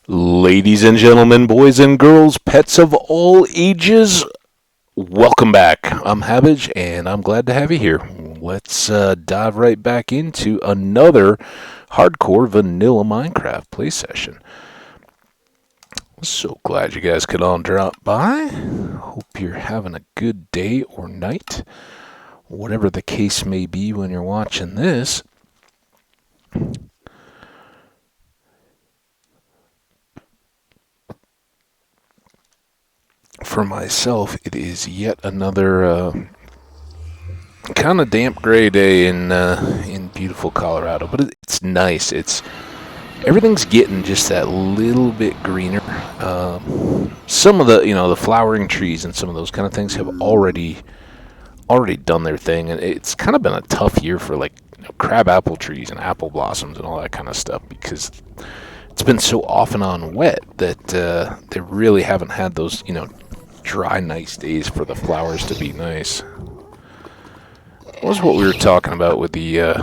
Ladies and gentlemen, boys and girls, pets of all ages, welcome back. I'm Hambbage, and I'm glad to have you here. Let's dive right back into another hardcore vanilla Minecraft play session. So glad you guys could all drop by. Hope you're having a good day or night, whatever the case may be when you're watching this. For myself, it is yet another kind of damp gray day in beautiful Colorado, but it's nice. Everything's getting just that little bit greener. Some of the flowering trees and some of those kind of things have already done their thing, and it's kind of been a tough year for crab apple trees and apple blossoms and all that kind of stuff because it's been so off and on wet that they really haven't had those dry nice days for the flowers to be nice. What was what we were talking about with the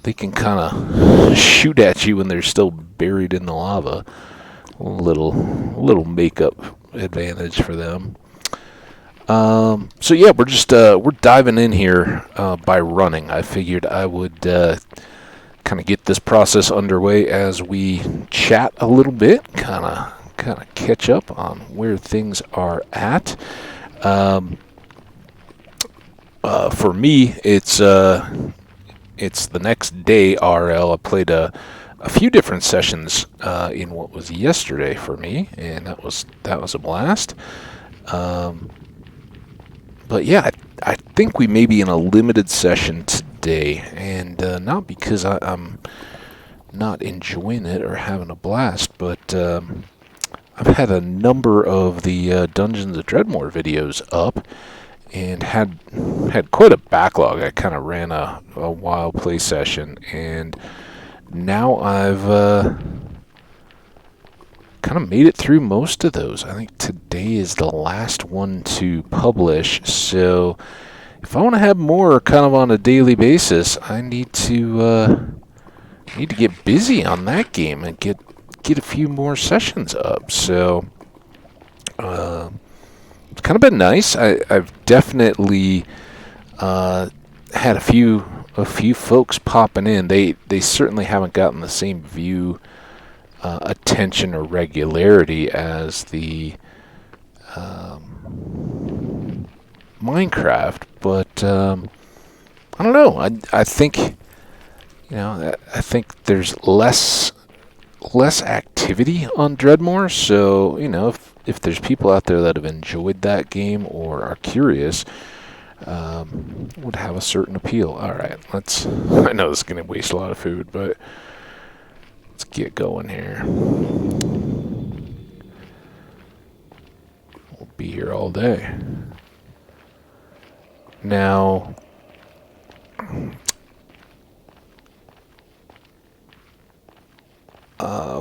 they can kind of shoot at you when they're still buried in the lava. A little makeup advantage for them. So yeah, we're diving in here by running. I figured I would kind of get this process underway as we chat a little bit, kind of catch up on where things are at. For me, it's the next day RL. I played a few different sessions in what was yesterday for me, and that was a blast. But yeah, I think we may be in a limited session today, and not because I'm not enjoying it or having a blast, but I've had a number of the Dungeons of Dreadmore videos up, and had quite a backlog. I kind of ran a wild play session, and now I've kind of made it through most of those. I think today is the last one to publish, so if I want to have more kind of on a daily basis, I need to get busy on that game and get a few more sessions up. So it's kind of been nice. I've definitely had a few folks popping in. They certainly haven't gotten the same view, attention, or regularity as the Minecraft, but I don't know. I think I think there's less activity on Dreadmore, so if there's people out there that have enjoyed that game or are curious, would have a certain appeal. All right, I know this is going to waste a lot of food, but let's get going here. We'll be here all day. Now,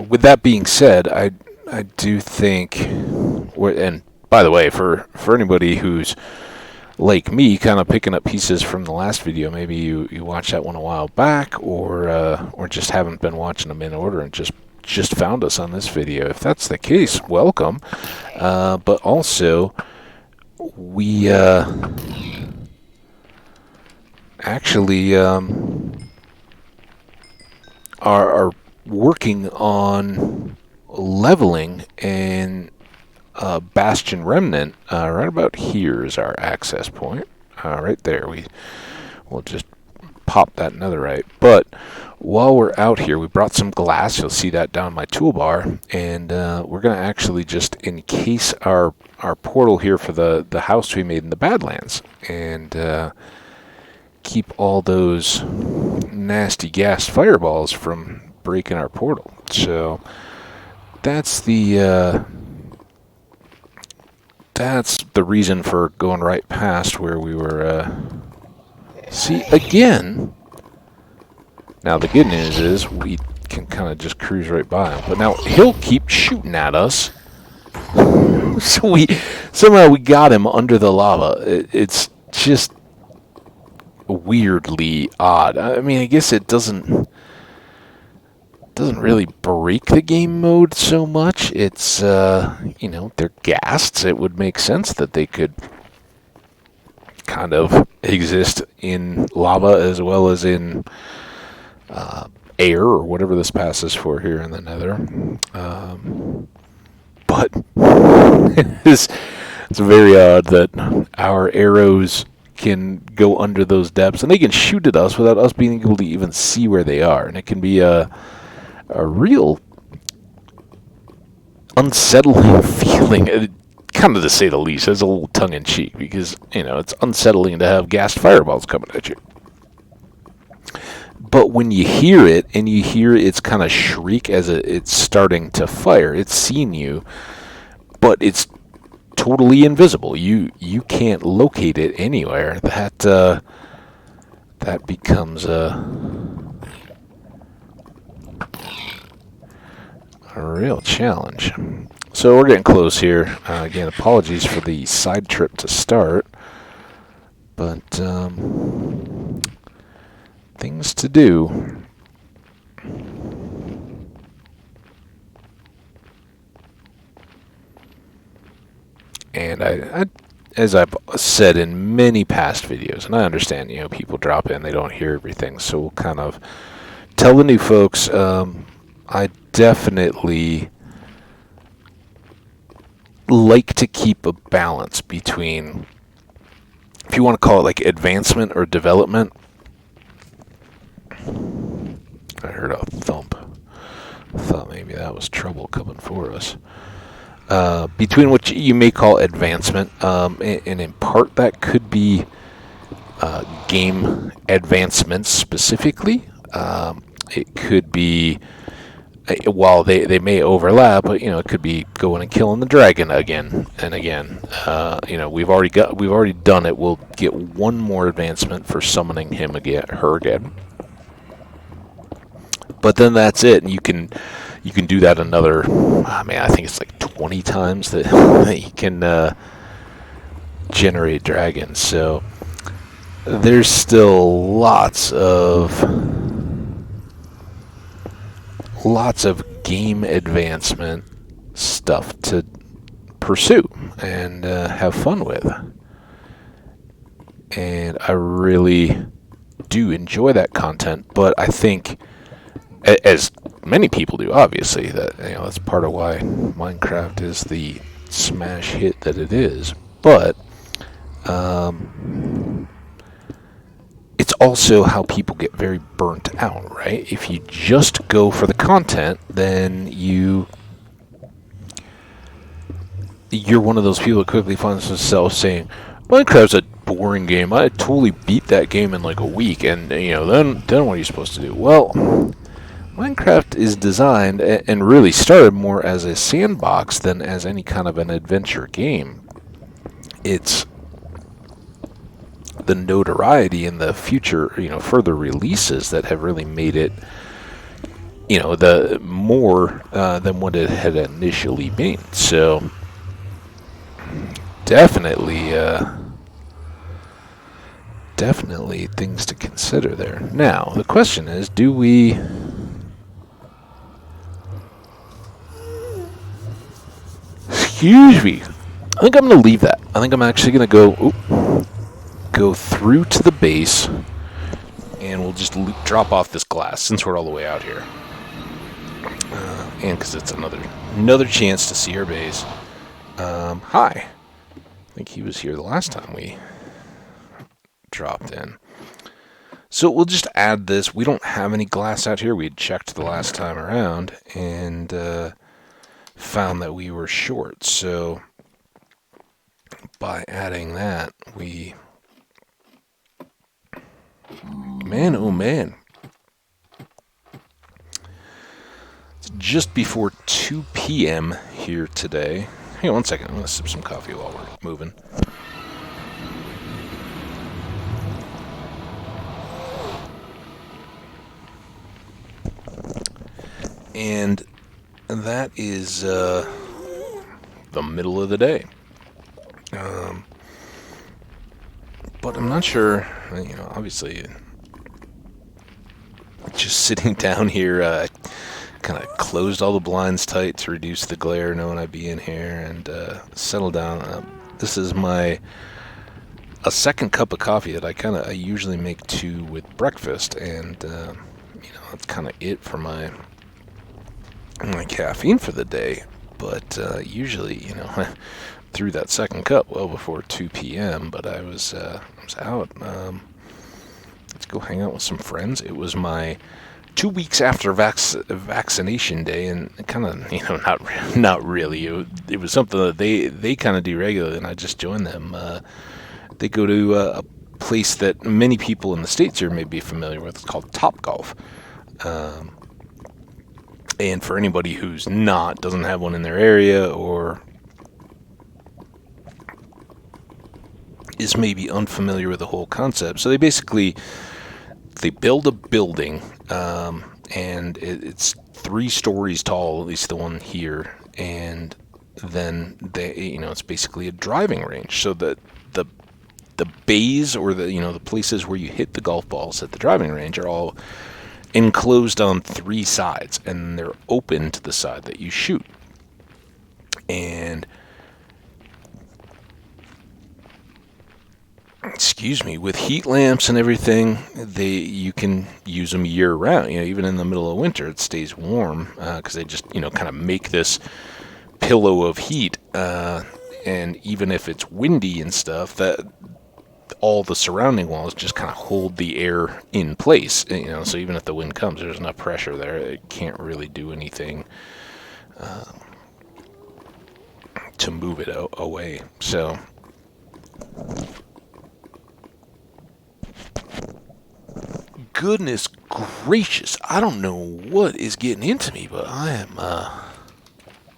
with that being said, I do think, and by the way, for anybody who's like me, kind of picking up pieces from the last video, maybe you watched that one a while back, or just haven't been watching them in order and just found us on this video. If that's the case, welcome. But also, we actually are working on leveling, and Bastion Remnant right about here is our access point. Right there, we'll just pop that netherite. But while we're out here, we brought some glass. You'll see that down my toolbar, and we're going to actually just encase our portal here for the house we made in the Badlands, and keep all those nasty gas fireballs from breaking our portal. So that's the reason for going right past where we were. See, again, now the good news is we can kind of just cruise right by him, but now he'll keep shooting at us. So somehow we got him under the lava. It's just weirdly odd. I mean, I guess it doesn't doesn't really break the game mode so much. It's, they're ghasts. It would make sense that they could kind of exist in lava as well as in air, or whatever this passes for here in the Nether. But it's very odd that our arrows can go under those depths, and they can shoot at us without us being able to even see where they are. And it can be a real unsettling feeling, kind of to say the least. It's a little tongue-in-cheek, because, it's unsettling to have gassed fireballs coming at you. But when you hear it, and you hear its kind of shriek as it's starting to fire, it's seen you, but it's totally invisible. You can't locate it anywhere. That becomes a real challenge. So we're getting close here. Again, apologies for the side trip to start, but things to do. And I, as I've said in many past videos, and I understand, people drop in, they don't hear everything, so we'll kind of tell the new folks, I definitely like to keep a balance between, if you want to call it like advancement or development. I heard a thump. I thought maybe that was trouble coming for us. Between what you may call advancement, and in part that could be game advancements specifically. It could be, while they may overlap, but it could be going and killing the dragon again and again. We've already done it. We'll get one more advancement for summoning her again. But then that's it, and you can do that another, I think it's like 20 times that you can generate dragons. So there's still lots of game advancement stuff to pursue and have fun with. And I really do enjoy that content, but I think, as many people do, obviously, that that's part of why Minecraft is the smash hit that it is. But it's also how people get very burnt out, right? If you just go for the content, then you're one of those people that quickly finds themselves saying, Minecraft's a boring game. I totally beat that game in like a week, and then what are you supposed to do? Well, Minecraft is designed and really started more as a sandbox than as any kind of an adventure game. It's the notoriety in the future, further releases that have really made it, the more than what it had initially been. So definitely things to consider there. Now, the question is, do we... Excuse me. I think I'm going to leave that. I think I'm actually going to go through to the base, and we'll just drop off this glass since we're all the way out here. And because it's another chance to see our base. Hi. I think he was here the last time we dropped in. So we'll just add this. We don't have any glass out here. We had checked the last time around, and found that we were short. So by adding that, man, oh man, it's just before 2 p.m. here today. Hang on one second, I'm going to sip some coffee while we're moving. And that is the middle of the day. But I'm not sure, obviously, just sitting down here, kind of closed all the blinds tight to reduce the glare, knowing I'd be in here, and settled down. This is a second cup of coffee that I usually make 2 with breakfast, and that's kind of it for my caffeine for the day. But usually, through that second cup well before 2 p.m. But I was out. Let's go hang out with some friends. It was my 2 weeks after vaccination day, and kind of not really. It was something that they kind of do regularly, and I just joined them. They go to a place that many people in the States here may be familiar with. It's called Topgolf. And for anybody who's doesn't have one in their area, or is maybe unfamiliar with the whole concept. So they build a building, and it's 3 stories tall, at least the one here, and then it's basically a driving range. So that the bays, or the places where you hit the golf balls at the driving range, are all enclosed on 3 sides, and they're open to the side that you shoot. And with heat lamps and everything, you can use them year round. Even in the middle of winter, it stays warm, because they just kind of make this pillow of heat. And even if it's windy and stuff, that all the surrounding walls just kind of hold the air in place. So even if the wind comes, there's enough pressure there, it can't really do anything to move it away. So goodness gracious, I don't know what is getting into me, but I am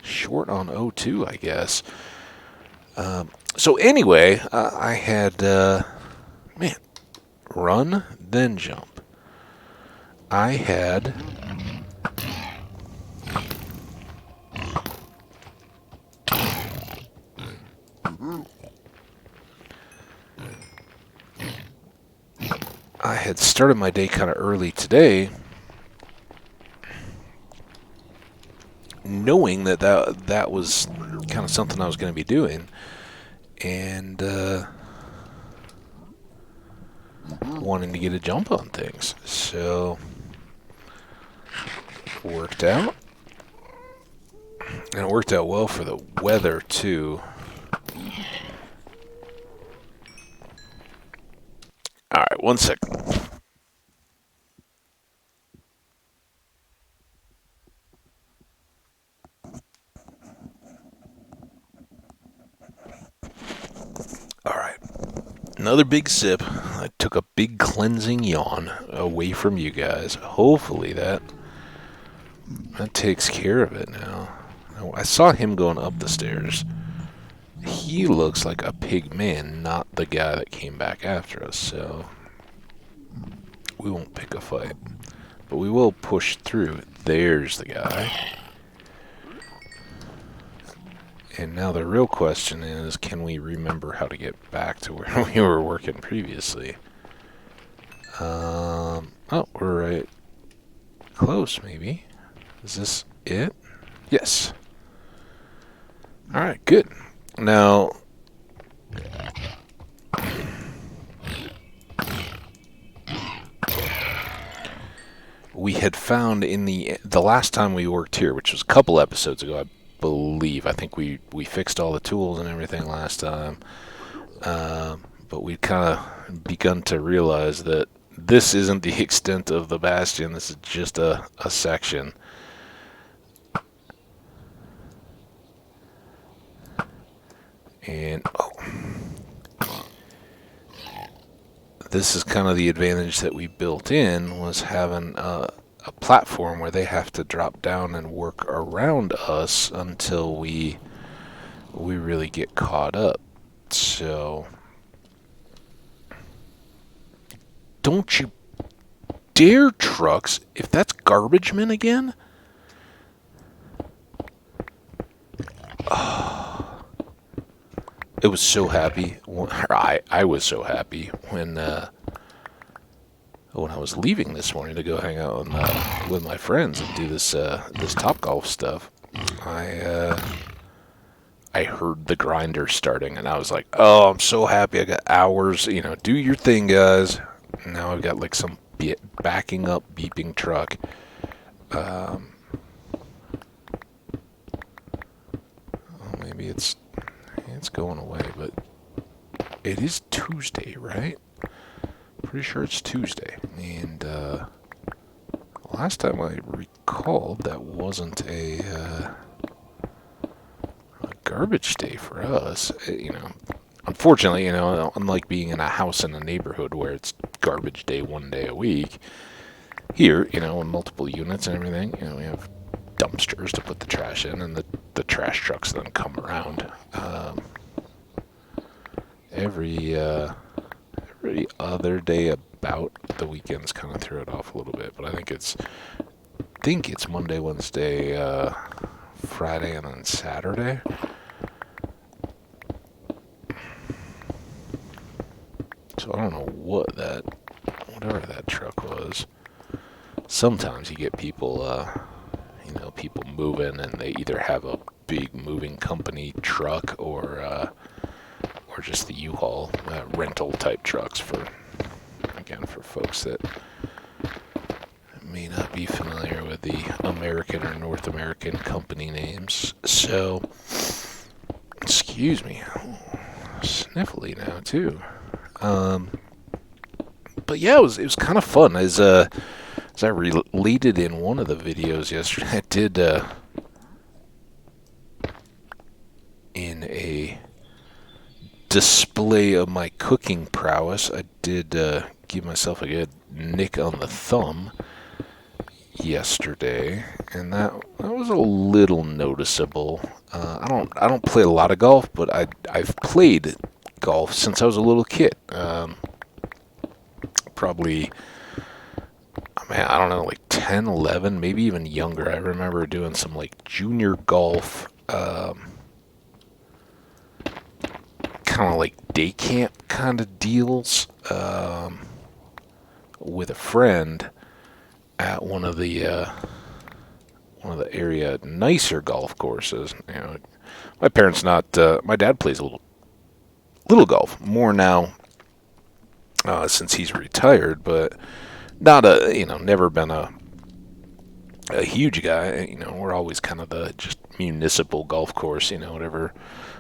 short on O2, I guess. So anyway, I had, run, then jump. I had started my day kind of early today, knowing that was kind of something I was going to be doing, and wanting to get a jump on things. So worked out, and it worked out well for the weather too. All right, 1 second. All right, another big sip. I took a big cleansing yawn away from you guys. Hopefully that takes care of it now. I saw him going up the stairs. He looks like a pig man, not the guy that came back after us, so we won't pick a fight. But we will push through. There's the guy. And now the real question is, can we remember how to get back to where we were working previously? Oh, we're right close, maybe. Is this it? Yes. Alright, good. Now, we had found in the last time we worked here, which was a couple episodes ago, I believe. I think we fixed all the tools and everything last time. But we'd kind of begun to realize that this isn't the extent of the Bastion. This is just a section. And this is kind of the advantage that we built in, was having a platform where they have to drop down and work around us until we really get caught up. So don't you dare, trucks, if that's garbage men again. I was so happy. I was so happy when when I was leaving this morning to go hang out with my friends and do this Top Golf stuff, I heard the grinder starting, and I was like, "Oh, I'm so happy! I got hours. Do your thing, guys." Now I've got like some backing up beeping truck. Maybe it's going away, but it is Tuesday, right? Pretty sure it's Tuesday, and last time I recalled, that wasn't a garbage day for us. Unfortunately, unlike being in a house in a neighborhood where it's garbage day one day a week, here, in multiple units and everything, we have dumpsters to put the trash in, and the trash trucks then come around. Every other day about the weekends kind of throw it off a little bit, but I think it's Monday, Wednesday, Friday, and then Saturday. So I don't know whatever that truck was. Sometimes you get people, people moving, and they either have a big moving company truck or just the U-Haul rental type trucks for folks that may not be familiar with the American or North American company names. So, excuse me, sniffly now too. But yeah, it was kind of fun. As I related in one of the videos yesterday, I did in a display of my cooking prowess, I did give myself a good nick on the thumb yesterday, and that was a little noticeable. I don't play a lot of golf, but I've played golf since I was a little kid. Probably, I don't know, like 10, 11, maybe even younger. I remember doing some like junior golf, kind of like day camp kind of deals, with a friend at one of the area nicer golf courses. My parents my dad plays a little golf more now, since he's retired, but not never been a huge guy. We're always kind of the just municipal golf course,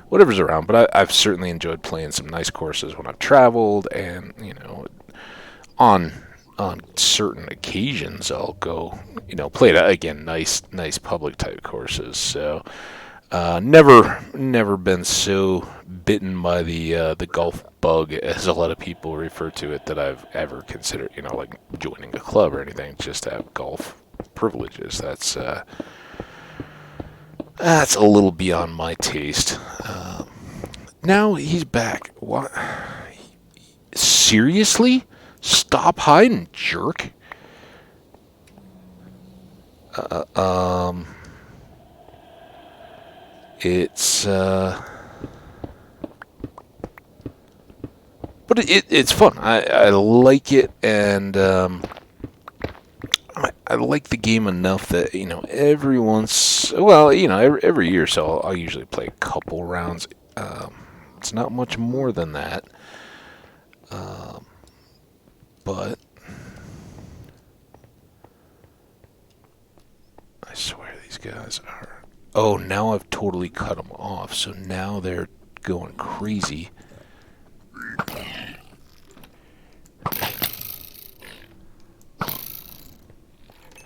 whatever's around. But I've certainly enjoyed playing some nice courses when I've traveled, and on certain occasions I'll go play it again, nice public type courses. So never been so bitten by the golf bug, as a lot of people refer to it, that I've ever considered like joining a club or anything just to have golf privileges. That's a little beyond my taste. Now he's back. What? Seriously? Stop hiding, jerk. It's but it's fun. I like it, and I like the game enough that every year or so I'll usually play a couple rounds. It's not much more than that, but I swear these guys are. Oh, now I've totally cut them off, so now they're going crazy.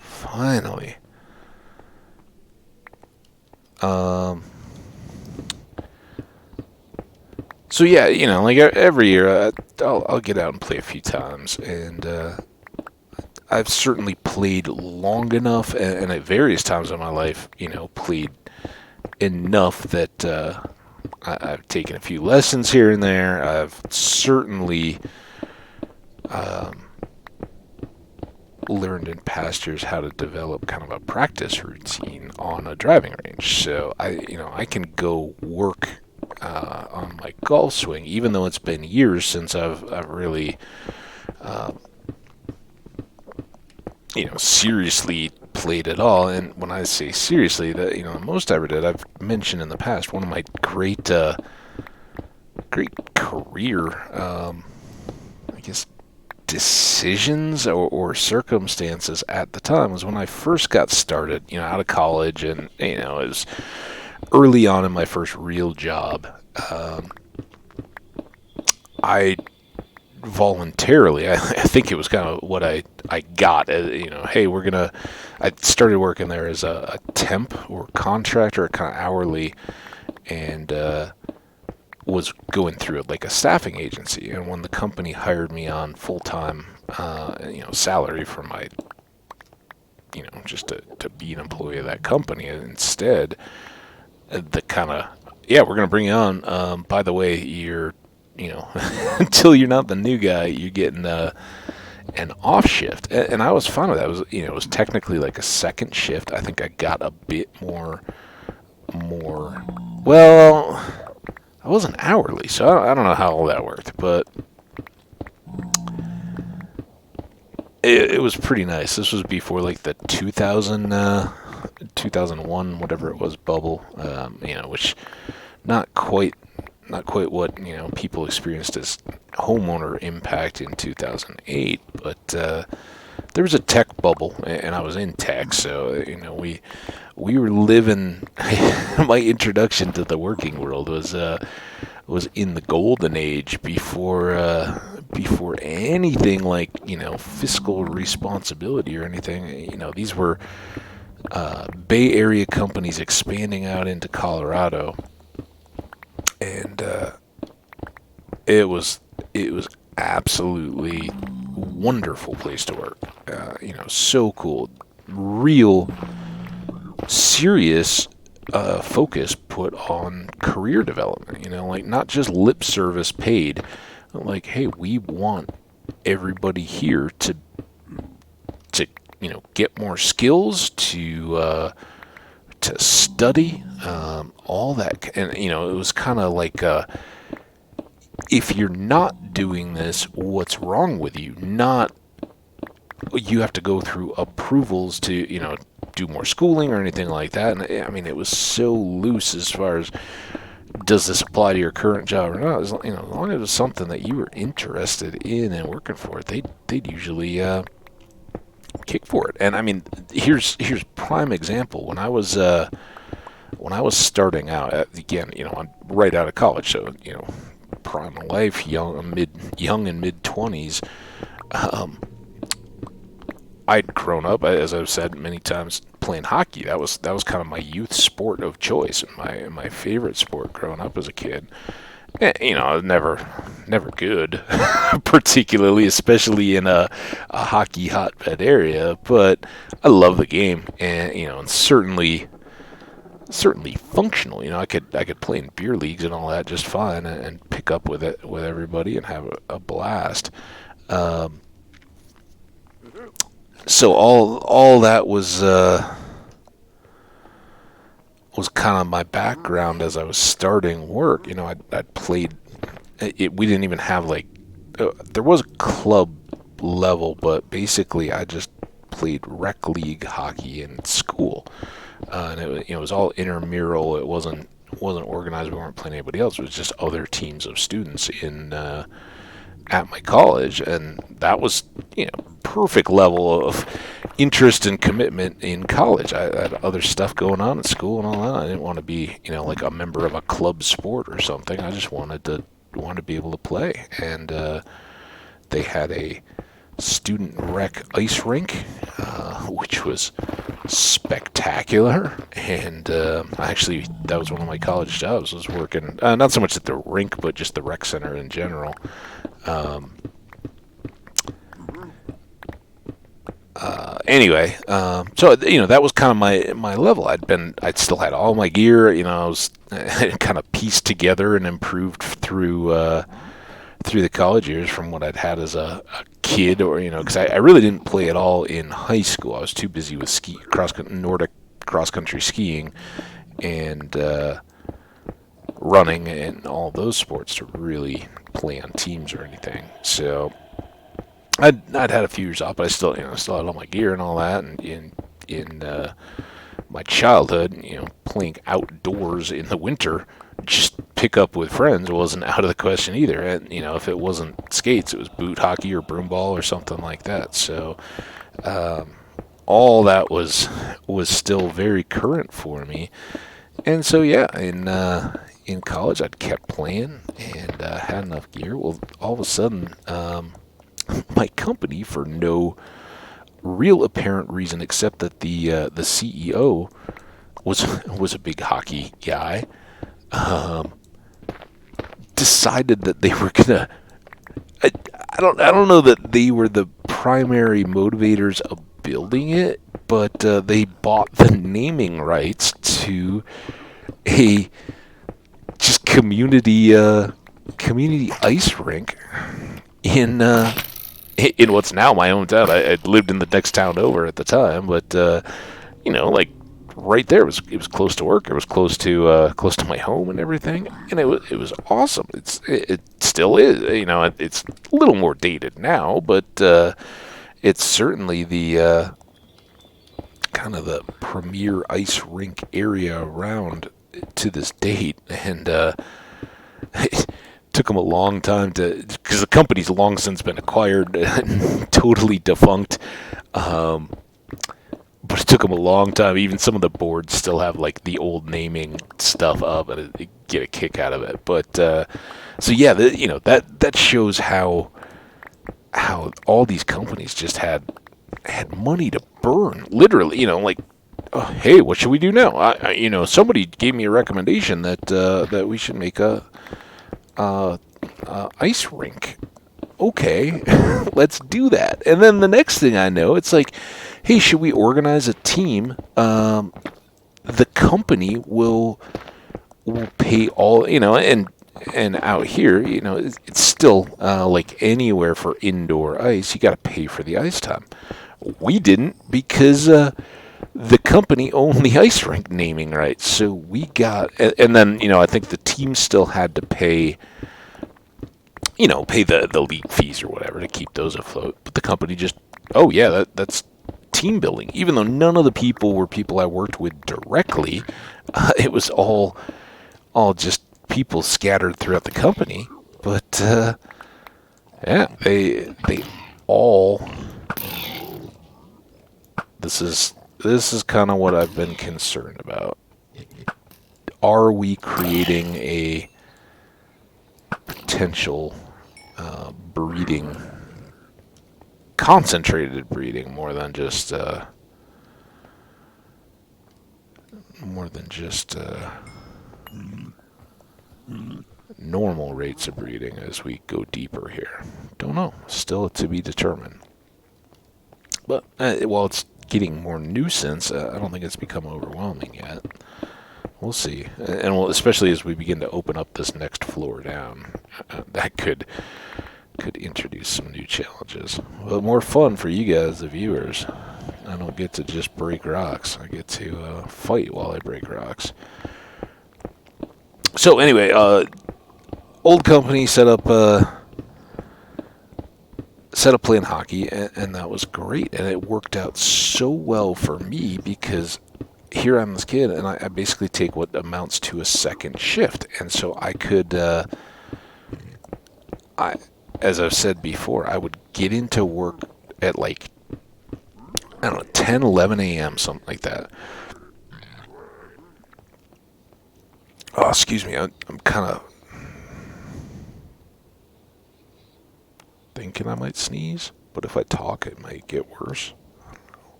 Finally. So yeah, like every year, I'll get out and play a few times, and I've certainly played long enough, and at various times in my life, played enough that I've taken a few lessons here and there. I've certainly learned in past years how to develop kind of a practice routine on a driving range. So I can go work on my golf swing, even though it's been years since I've really seriously played at all. And when I say seriously, the most I ever did, I've mentioned in the past, one of my great career, I guess, decisions or circumstances at the time was when I first got started, out of college, and it was early on in my first real job. I voluntarily, I think it was kind of what I got. Hey, I started working there as a temp or contractor, kind of hourly, and was going through it like a staffing agency. And when the company hired me on full time, salary for my, just to be an employee of that company, instead, the kind of, yeah, we're going to bring you on. By the way, you're, until you're not the new guy, you're getting an off shift. And I was fine with that. It was technically like a second shift. I think I got a bit more, well, I wasn't hourly, so I don't know how all that worked, but it was pretty nice. This was before like the 2001, whatever it was, bubble, which not quite what people experienced as homeowner impact in 2008, but there was a tech bubble, and I was in tech, so we were living. My introduction to the working world was in the golden age before anything like fiscal responsibility or anything. These were Bay Area companies expanding out into Colorado, and it was absolutely wonderful place to work. So cool, real serious focus put on career development. Like not just lip service paid. Like, hey, we want everybody here to get more skills, to study, all that, and it was kind of like, if you're not doing this, what's wrong with you? Not you have to go through approvals to do more schooling or anything like that. And I mean, it was so loose as far as, does this apply to your current job or not? As long as it was something that you were interested in and working for, they'd usually kick for it. And I mean, here's prime example. When I was starting out, again, I'm right out of college, so prime of life, young and mid 20s. I'd grown up, as I've said many times, playing hockey. That was kind of my youth sport of choice, my favorite sport growing up as a kid. I was never good, particularly, especially in a hockey hotbed area. But I love the game, and certainly functional. I could play in beer leagues and all that just fine, and pick up with it with everybody and have a blast. So all that was kind of my background as I was starting work. I'd played. We didn't even have there was a club level, but basically I just played rec league hockey in school, and it was all intramural. It wasn't organized. We weren't playing anybody else. It was just other teams of students in at my college, and that was perfect level of interest and commitment in college. I had other stuff going on at school and all that. I didn't want to be like a member of a club sport or something. I just wanted to be able to play, and they had a student rec ice rink, which was spectacular. And actually, that was one of my college jobs, was working not so much at the rink, but just the rec center in general. Anyway, so that was kind of my level. I'd still had all my gear. I was kind of pieced together and improved through the college years from what I'd had as a kid, or because I really didn't play at all in high school. I was too busy with Nordic cross country skiing and running and all those sports to really play on teams or anything. So I'd had a few years off, but I still, still had all my gear and all that. And in my childhood, playing outdoors in the winter, just pick up with friends wasn't out of the question either. And if it wasn't skates, it was boot hockey or broom ball or something like that. So all that was still very current for me. And so yeah, in college, I'd kept playing and had enough gear. Well, all of a sudden, my company, for no real apparent reason except that the CEO was a big hockey guy, decided that they were gonna. I don't know that they were the primary motivators of building it, but they bought the naming rights to a just community ice rink in what's now my hometown. I lived in the next town over at the time, but like right there, it was close to work. It was close to my home and everything, and it was awesome. It still is. It's a little more dated now, but it's certainly the kind of the premier ice rink area around to this date, and it took them a long time because the company's long since been acquired and totally defunct. But it took them a long time. Even some of the boards still have like the old naming stuff up, and they get a kick out of it. But so yeah, that shows how all these companies just had money to burn, literally. Like, oh, hey, what should we do now? Somebody gave me a recommendation that we should make a ice rink. Okay, let's do that. And then the next thing I know, it's like, hey, should we organize a team? The company will pay all, and out here, it's still like anywhere for indoor ice, you got to pay for the ice time. We didn't because the company owned the ice rink naming rights, so we got, and then I think the team still had to pay the league fees or whatever to keep those afloat. But the company just, oh yeah, that's team building. Even though none of the people were people I worked with directly, it was all just people scattered throughout the company. But yeah, they all. This is kind of what I've been concerned about. Are we creating a potential breeding, concentrated breeding, more than just normal rates of breeding as we go deeper here? Don't know. Still to be determined. But while it's getting more nuisance, I don't think it's become overwhelming yet. We'll see. And especially as we begin to open up this next floor down, that could introduce some new challenges. But more fun for you guys, the viewers. I don't get to just break rocks. I get to fight while I break rocks. So anyway, old company set up playing hockey, and that was great. And it worked out so well for me because here I'm this kid, and I basically take what amounts to a second shift. And so I could, as I've said before, I would get into work at like, I don't know, 10, 11 a.m., something like that. Oh, excuse me, I'm kind of thinking I might sneeze, but if I talk, it might get worse. I don't know.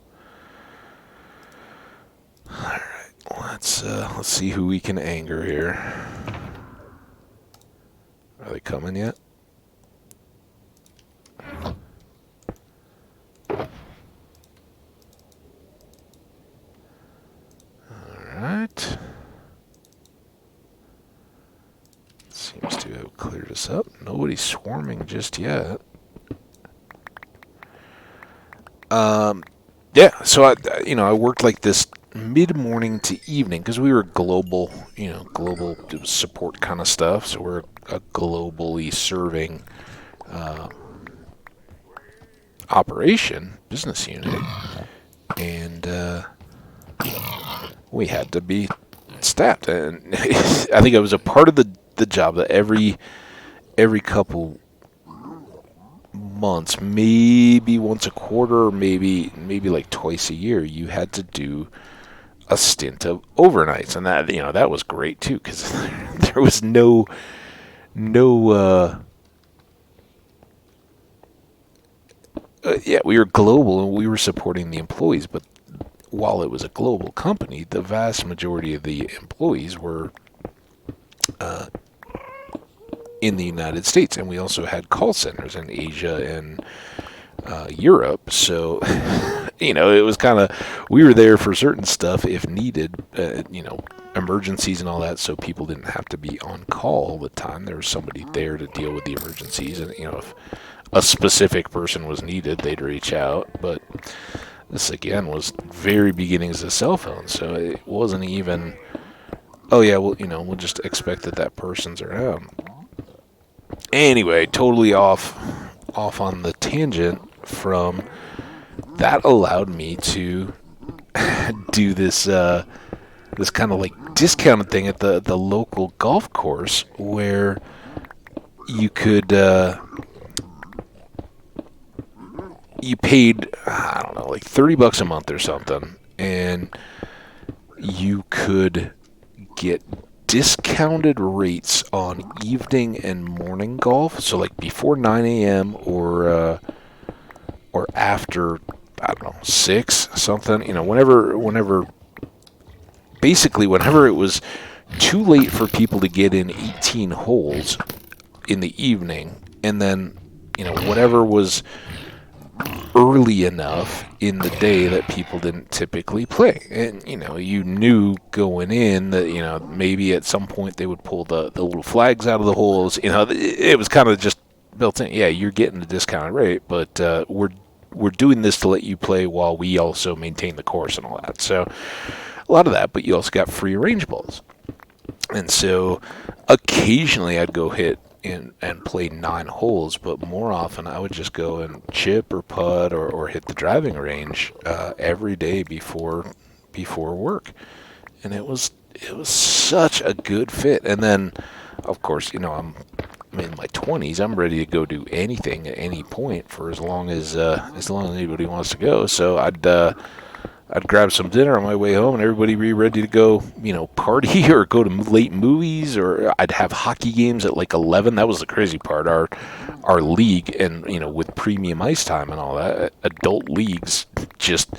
All right, let's see who we can anger here. Are they coming yet? Alright. Seems to have cleared us up. Nobody's swarming just yet. Yeah, so I worked like this mid-morning to evening because we were global support kind of stuff. So we're a globally serving business unit, and we had to be staffed. And I think it was a part of the job that every couple months, maybe once a quarter, or maybe like twice a year, you had to do a stint of overnights, and that was great too, because there was no we were global and we were supporting the employees, but while it was a global company, the vast majority of the employees were in the United States, and we also had call centers in Asia and Europe. So, it was kind of, we were there for certain stuff if needed, emergencies and all that, so people didn't have to be on call all the time. There was somebody there to deal with the emergencies, and, if a specific person was needed, they'd reach out. But this, again, was very beginnings of cell phones, so it wasn't even, oh yeah, well, we'll just expect that person's around. Anyway, totally off on the tangent from that. Allowed me to do this kind of like discounted thing at the local golf course, where you could you paid, I don't know, like $30 a month or something, and you could get discounted rates on evening and morning golf. So like before 9 a.m. or after, I don't know, 6 something. Whenever it was too late for people to get in 18 holes in the evening, and then whatever was early enough in the day that people didn't typically play. And you knew going in that maybe at some point they would pull the little flags out of the holes. It was kind of just built in. Yeah, you're getting the discounted rate, but we're doing this to let you play while we also maintain the course and all that. So a lot of that, but you also got free range balls. And so occasionally I'd go hit and play 9 holes, but more often I would just go and chip or putt or hit the driving range every day before work. And it was such a good fit. And then, of course, I'm in my 20s. I'm ready to go do anything at any point for as long as anybody wants to go. So I'd grab some dinner on my way home, and everybody be ready to go, party or go to late movies, or I'd have hockey games at like 11. That was the crazy part. Our league, and with premium ice time and all that, adult leagues just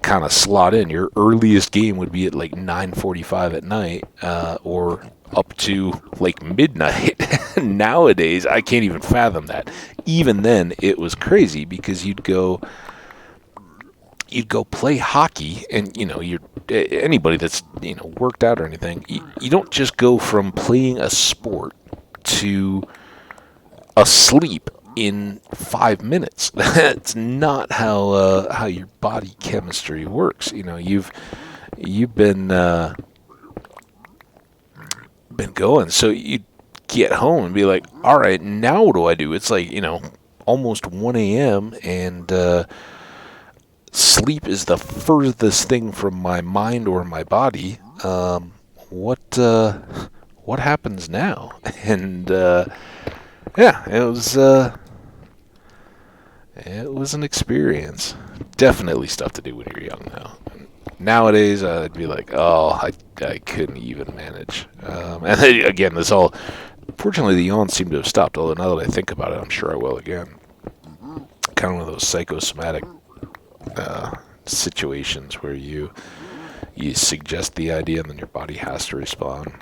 kind of slot in. Your earliest game would be at like 9:45 at night, or up to like midnight. Nowadays, I can't even fathom that. Even then, it was crazy, because you'd go play hockey, and you're anybody that's worked out or anything. You don't just go from playing a sport to asleep in 5 minutes. That's not how your body chemistry works. You've been going. So you get home and be like, all right, now what do I do? It's like almost 1 a.m. and sleep is the furthest thing from my mind or my body. What happens now? And it was an experience. Definitely stuff to do when you're young now. Nowadays, I'd be like, oh, I couldn't even manage. And then, again, fortunately, the yawns seem to have stopped. Although now that I think about it, I'm sure I will again. Kind of one of those psychosomatic situations where you suggest the idea and then your body has to respond.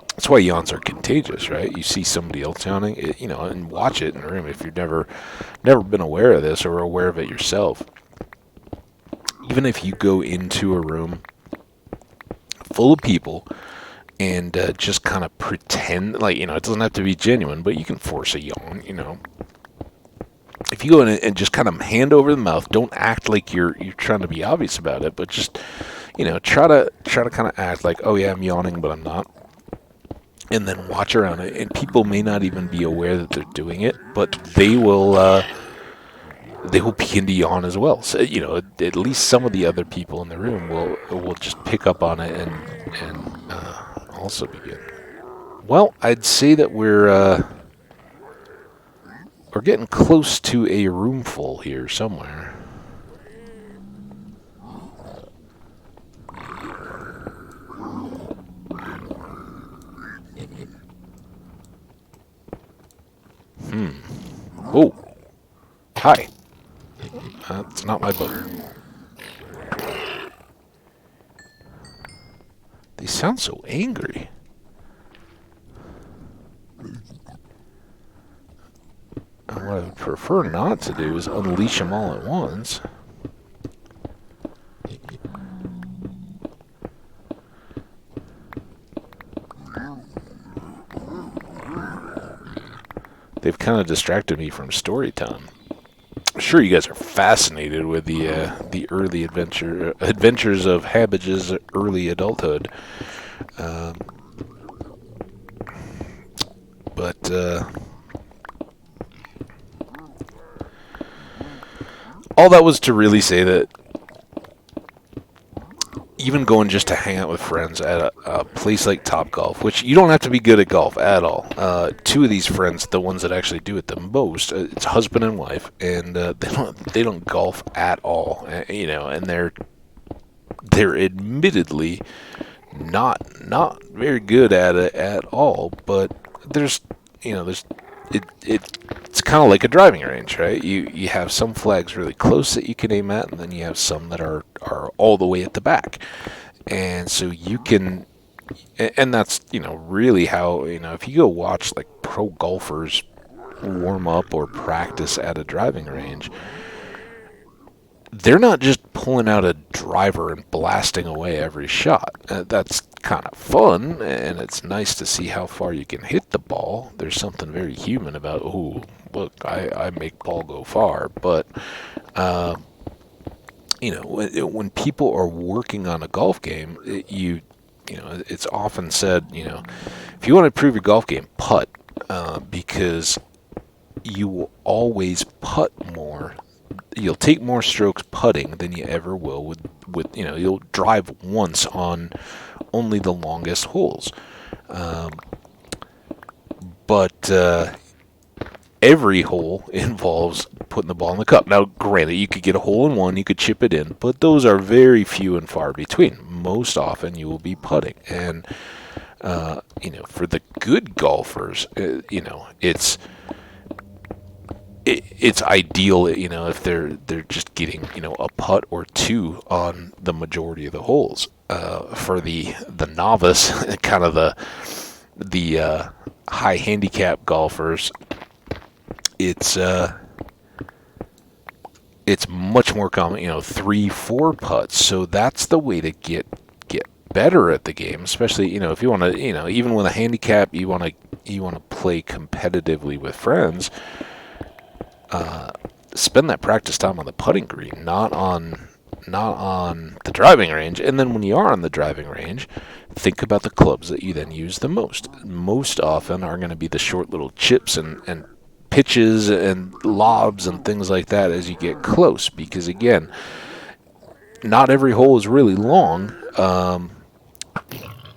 That's why yawns are contagious, right? You see somebody else yawning, and watch it in a room if you've never been aware of this or aware of it yourself. Even if you go into a room full of people and just kind of pretend, like, it doesn't have to be genuine, but you can force a yawn, If you go in and just kind of hand over the mouth, don't act like you're trying to be obvious about it, but just, try to kind of act like, oh yeah, I'm yawning, but I'm not. And then watch around it. And people may not even be aware that they're doing it, but they will they will begin to yawn as well. So at least some of the other people in the room will just pick up on it and also begin. Well, I'd say that we're getting close to a room full here somewhere. Oh, hi. That's not my boat. They sound so angry. And what I would prefer not to do is unleash them all at once. They've kind of distracted me from story time. I'm sure you guys are fascinated with the early adventures of Hambage's early adulthood. But all that was to really say that even going just to hang out with friends at a place like Topgolf, which you don't have to be good at golf at all. Two of these friends, the ones that actually do it the most, it's husband and wife, and they don't golf at all. And they're admittedly not very good at it at all. But it's kind of like a driving range, right? You have some flags really close that you can aim at, and then you have some that are all the way at the back. And so you can, and that's, really how, if you go watch like pro golfers warm up or practice at a driving range, they're not just pulling out a driver and blasting away every shot. That's kind of fun, and it's nice to see how far you can hit the ball. There's something very human about, oh, look, I make ball go far. But, when people are working on a golf game, it's often said, if you want to improve your golf game, putt, because you will always putt more. You'll take more strokes putting than you ever will with you'll drive once on only the longest holes. But every hole involves putting the ball in the cup. Now, granted, you could get a hole in one, you could chip it in, but those are very few and far between. Most often, you will be putting, and for the good golfers, it's ideal, if they're just getting, a putt or two on the majority of the holes. For the novice, kind of the high handicap golfers, it's much more common, 3-4 putts. So that's the way to get better at the game, especially, if you want to, even with a handicap, you want to play competitively with friends. Spend that practice time on the putting green, not on the driving range. And then when you are on the driving range, think about the clubs that you then use the most. Most often are going to be the short little chips and pitches and lobs and things like that as you get close, because again, not every hole is really long,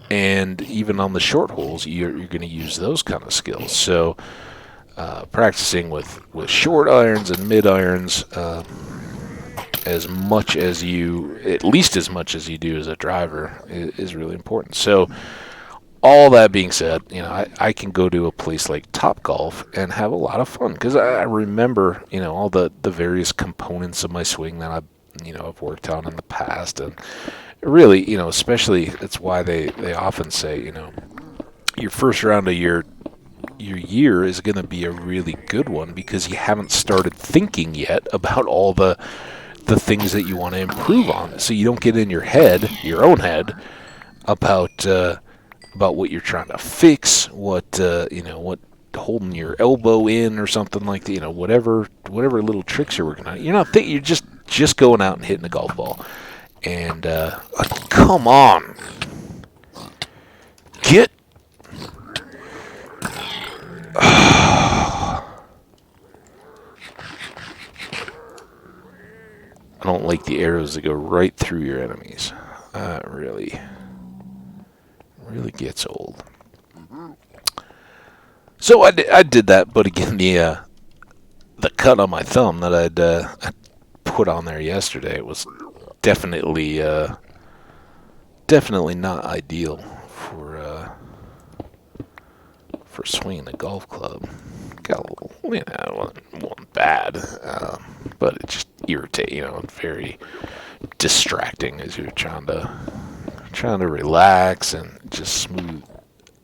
and even on the short holes, you're going to use those kind of skills. So practicing with short irons and mid irons, at least as much as you do as a driver, is really important. So all that being said, I can go to a place like Topgolf and have a lot of fun, because I remember, all the various components of my swing that I've worked on in the past. And really, especially, it's why they often say, your first round of your year is going to be a really good one, because you haven't started thinking yet about all the things that you want to improve on. So you don't get in your own head, about what you're trying to fix, what holding your elbow in or something like that, whatever little tricks you're working on. You're just going out and hitting a golf ball. And come on, get. don't like the arrows that go right through your enemies. That really gets old. So I did that, but again, the cut on my thumb that I put on there yesterday was definitely not ideal for swinging a golf club. Got a little, it wasn't bad, but it just irritated, very distracting as you're trying to relax and just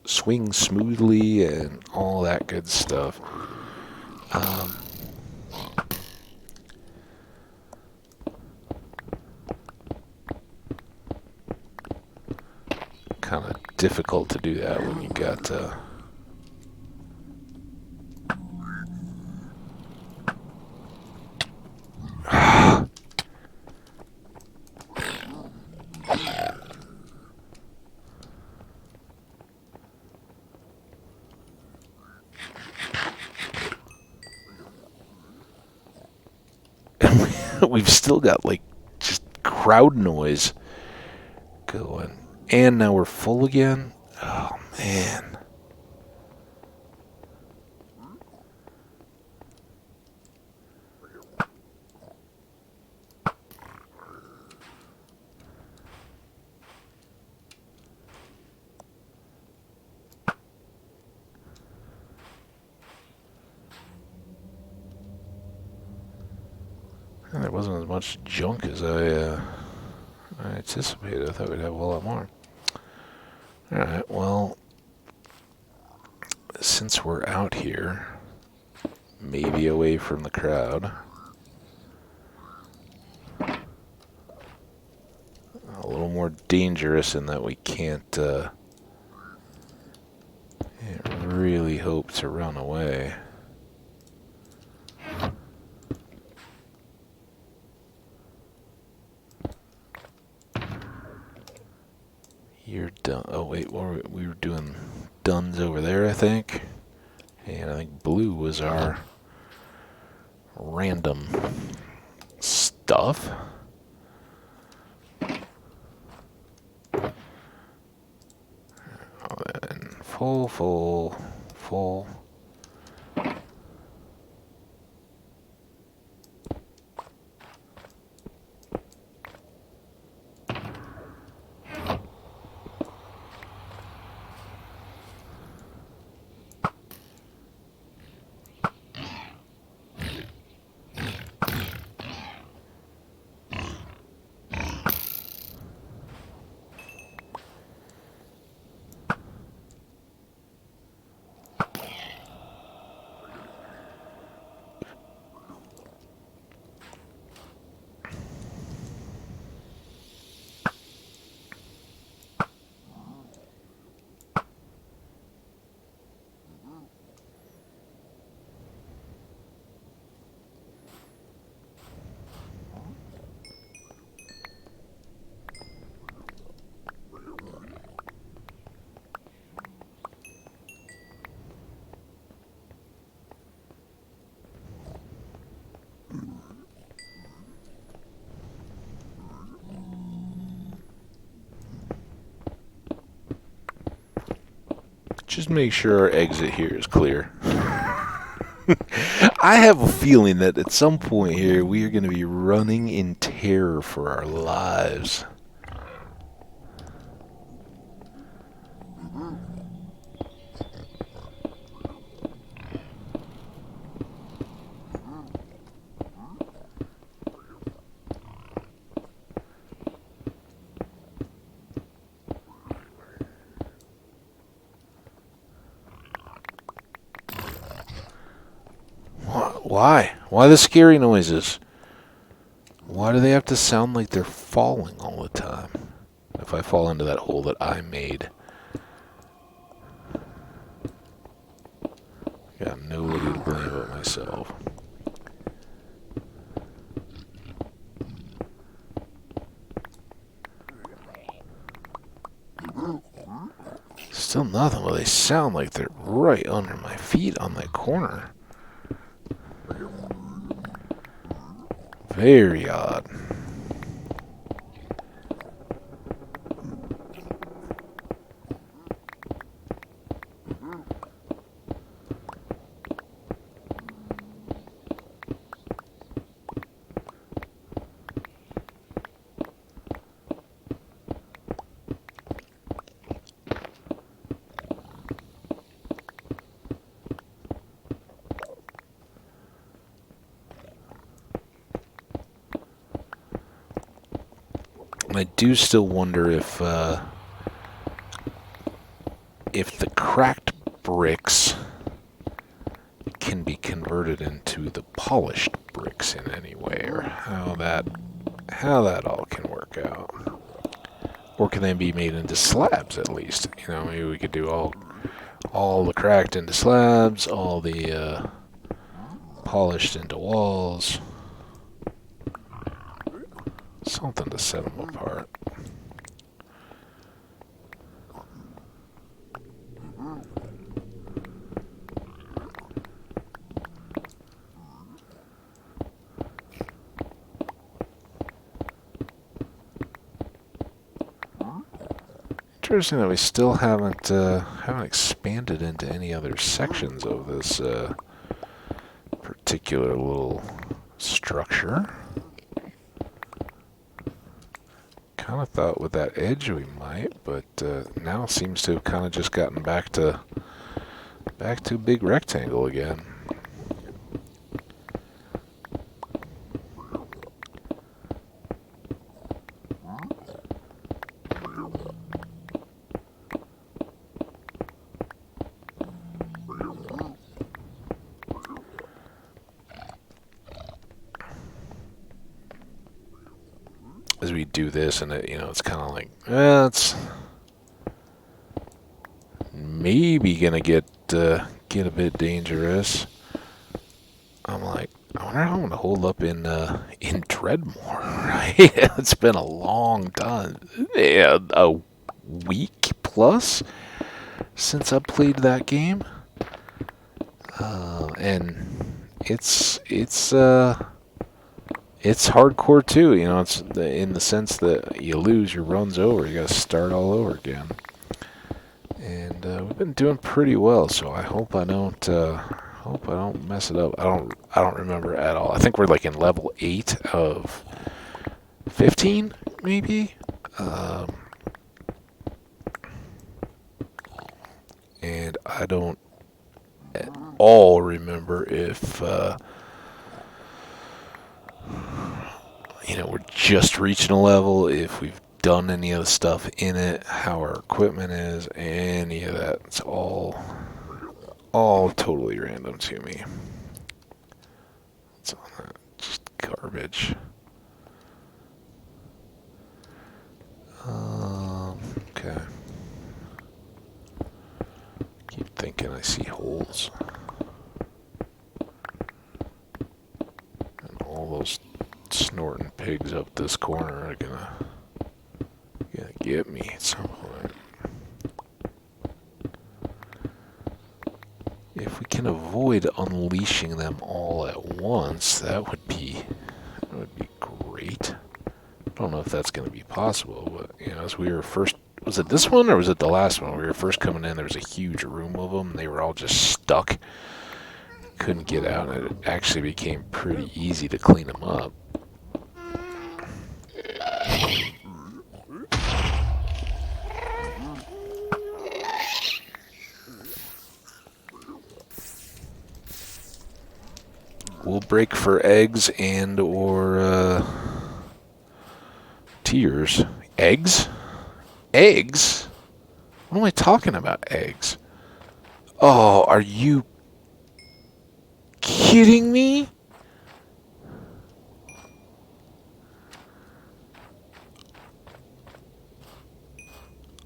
swing smoothly and all that good stuff. Kind of difficult to do that when you got we've still got like just crowd noise going. And now we're full again? Oh, man. There wasn't as much junk as I anticipated. I thought we'd have a lot more. Alright, well, since we're out here, maybe away from the crowd, a little more dangerous in that we can't really hope to run away. You're done. Oh wait, we were doing duns over there, I think. And I think blue was our random stuff. And full. Just make sure our exit here is clear. I have a feeling that at some point here we are going to be running in terror for our lives. Why? Why the scary noises? Why do they have to sound like they're falling all the time? If I fall into that hole that I made. Got nobody to blame but myself. Still nothing, but they sound like they're right under my feet on that corner. Very odd. I do still wonder if the cracked bricks can be converted into the polished bricks in any way, or how that all can work out. Or can they be made into slabs at least? You know, maybe we could do all the cracked into slabs, all the polished into walls. Something to set them apart. Interesting that we still haven't expanded into any other sections of this particular little structure. Kind of thought with that edge we might, but now it seems to have kind of just gotten back to a big rectangle again. As we do this, and it's kind of like, it's maybe gonna get a bit dangerous. I'm like, I wonder how I'm gonna hold up in Dreadmore. Right? It's been a long time, a week plus since I played that game, and it's hardcore too, it's in the sense that you lose, your run's over, you gotta start all over again. And we've been doing pretty well, so I hope I don't mess it up. I don't remember at all. I think we're like in level 8 of 15, maybe? And I don't at all remember if we're just reaching a level, if we've done any of the stuff in it, how our equipment is, any of that. It's all totally random to me. It's all just garbage. Okay. Keep thinking I see holes. And all those snorting pigs up this corner are gonna get me at some point. If we can avoid unleashing them all at once, that would be great. I don't know if that's going to be possible, but as we were first, was it this one or was it the last one? We were first coming in, there was a huge room of them, and they were all just stuck. Couldn't get out, and it actually became pretty easy to clean them up. We'll break for eggs and or tears. Eggs? Eggs? What am I talking about, eggs? Oh, are you kidding me?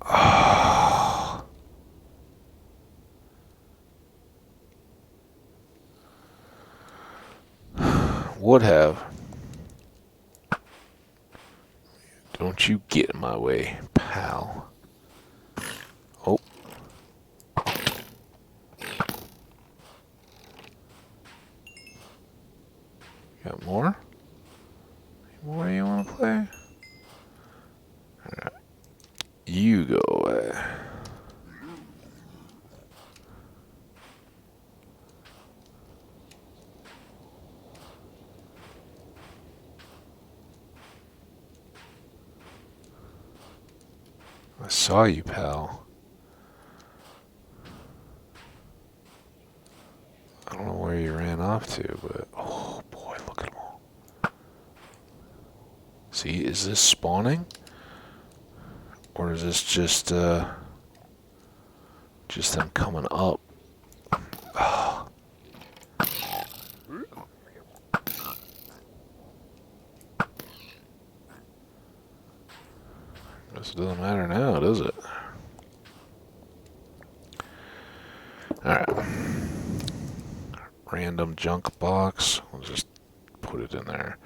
Oh. Would have. Don't you get in my way, pal. Oh. Got more? Any more you want to play? Alright. You go away. I saw you, pal. I don't know where you ran off to, but oh boy, look at them all. See, is this spawning? Or is this just them coming up? Oh. This doesn't matter now, does it? Alright. Random junk box. We'll just put it in there.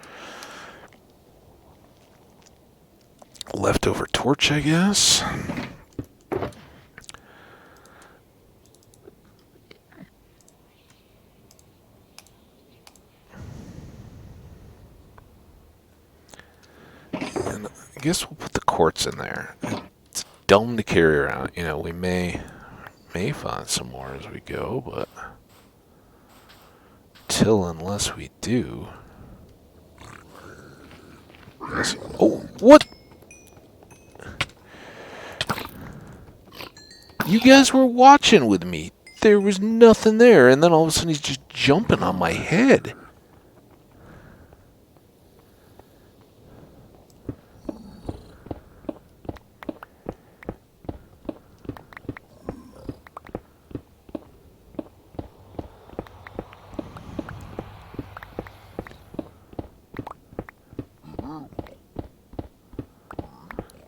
Leftover torch, I guess. And I guess we'll put the quartz in there. It's dumb to carry around. You know, we may find some more as we go, but unless we do. Yes. Oh, what? You guys were watching with me. There was nothing there, and then all of a sudden he's just jumping on my head.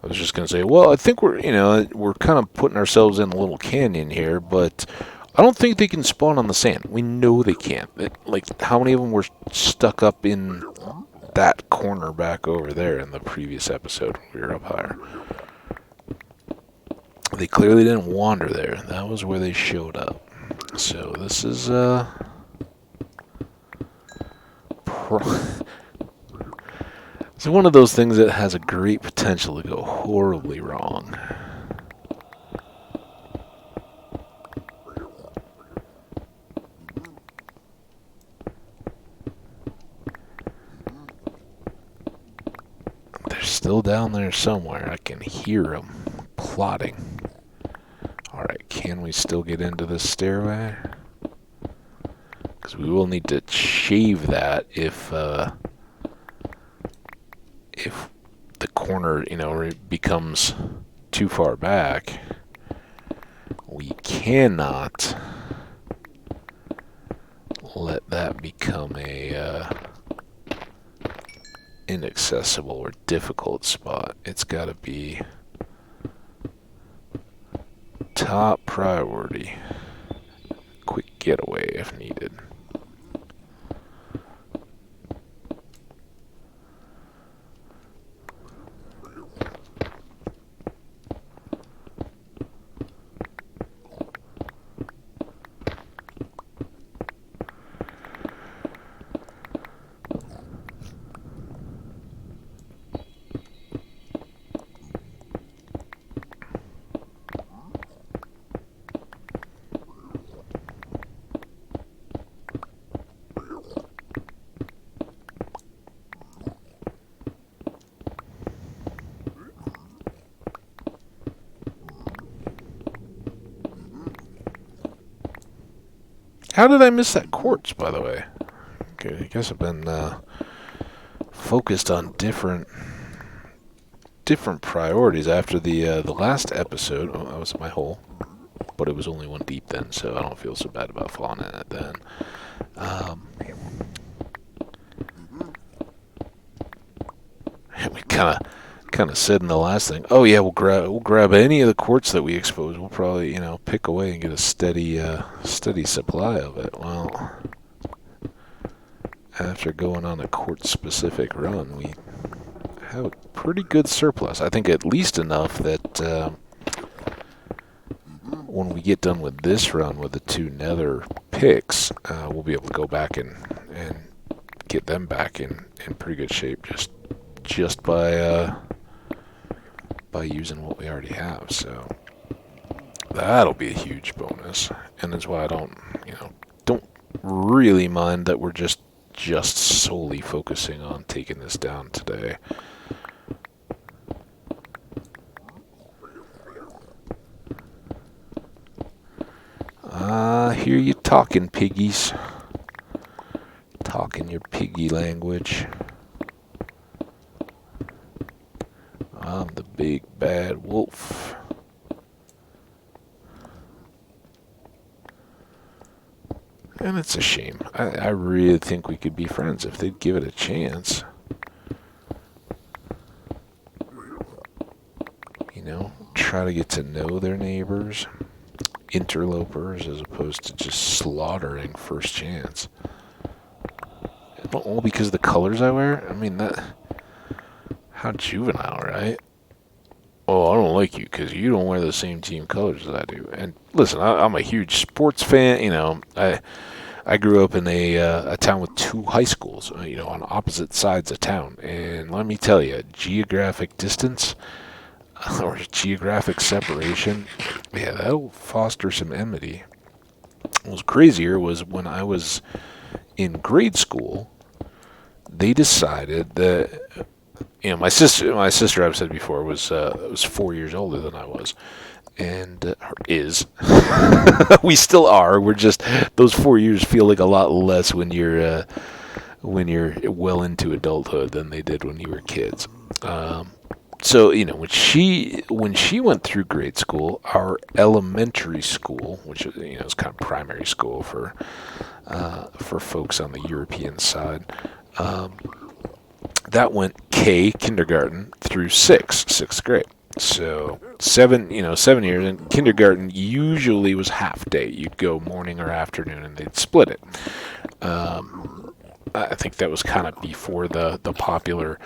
I was just going to say, well, I think we're kind of putting ourselves in a little canyon here, but I don't think they can spawn on the sand. We know they can't. Like, how many of them were stuck up in that corner back over there in the previous episode when we were up higher? They clearly didn't wander there. That was where they showed up. So this is, it's one of those things that has a great potential to go horribly wrong. They're still down there somewhere. I can hear them plotting. Alright, can we still get into this stairway? Because we will need to shave that if the corner, becomes too far back. We cannot let that become a inaccessible or difficult spot. It's got to be top priority. Quick getaway if needed. How did I miss that quartz, by the way? Okay, I guess I've been focused on different priorities after the last episode. Oh, that was my hole, but it was only one deep then, so I don't feel so bad about falling in it then. We kind of said in the last thing, oh yeah, we'll grab any of the quartz that we expose. We'll probably pick away and get a steady supply of it. Well, after going on a quartz specific run, we have a pretty good surplus. I think at least enough that when we get done with this run with the 2 nether picks, we'll be able to go back and get them back in pretty good shape just by using what we already have. So that'll be a huge bonus, and that's why I don't really mind that we're just solely focusing on taking this down today. I hear you talking, piggies. Talking your piggy language. I'm the big bad wolf. And it's a shame. I really think we could be friends if they'd give it a chance. You know, try to get to know their neighbors, interlopers, as opposed to just slaughtering first chance. All because of the colors I wear? I mean, that... How juvenile, right? Oh, I don't like you because you don't wear the same team colors as I do. And listen, I'm a huge sports fan. You know, I grew up in a town with 2 high schools, you know, on opposite sides of town. And let me tell you, geographic distance or geographic separation, yeah, that'll foster some enmity. What was crazier was when I was in grade school, they decided that, you know, my sister, I've said before, was 4 years older than I was, and is. We still are. We're just, those 4 years feel like a lot less when you're well into adulthood than they did when you were kids. So, you know, when she went through grade school, our elementary school, which, you know, is kind of primary school for folks on the European side, that went kindergarten through sixth grade. So 7 years. And kindergarten usually was half day. You'd go morning or afternoon, and they'd split it. I think that was kind of before the popular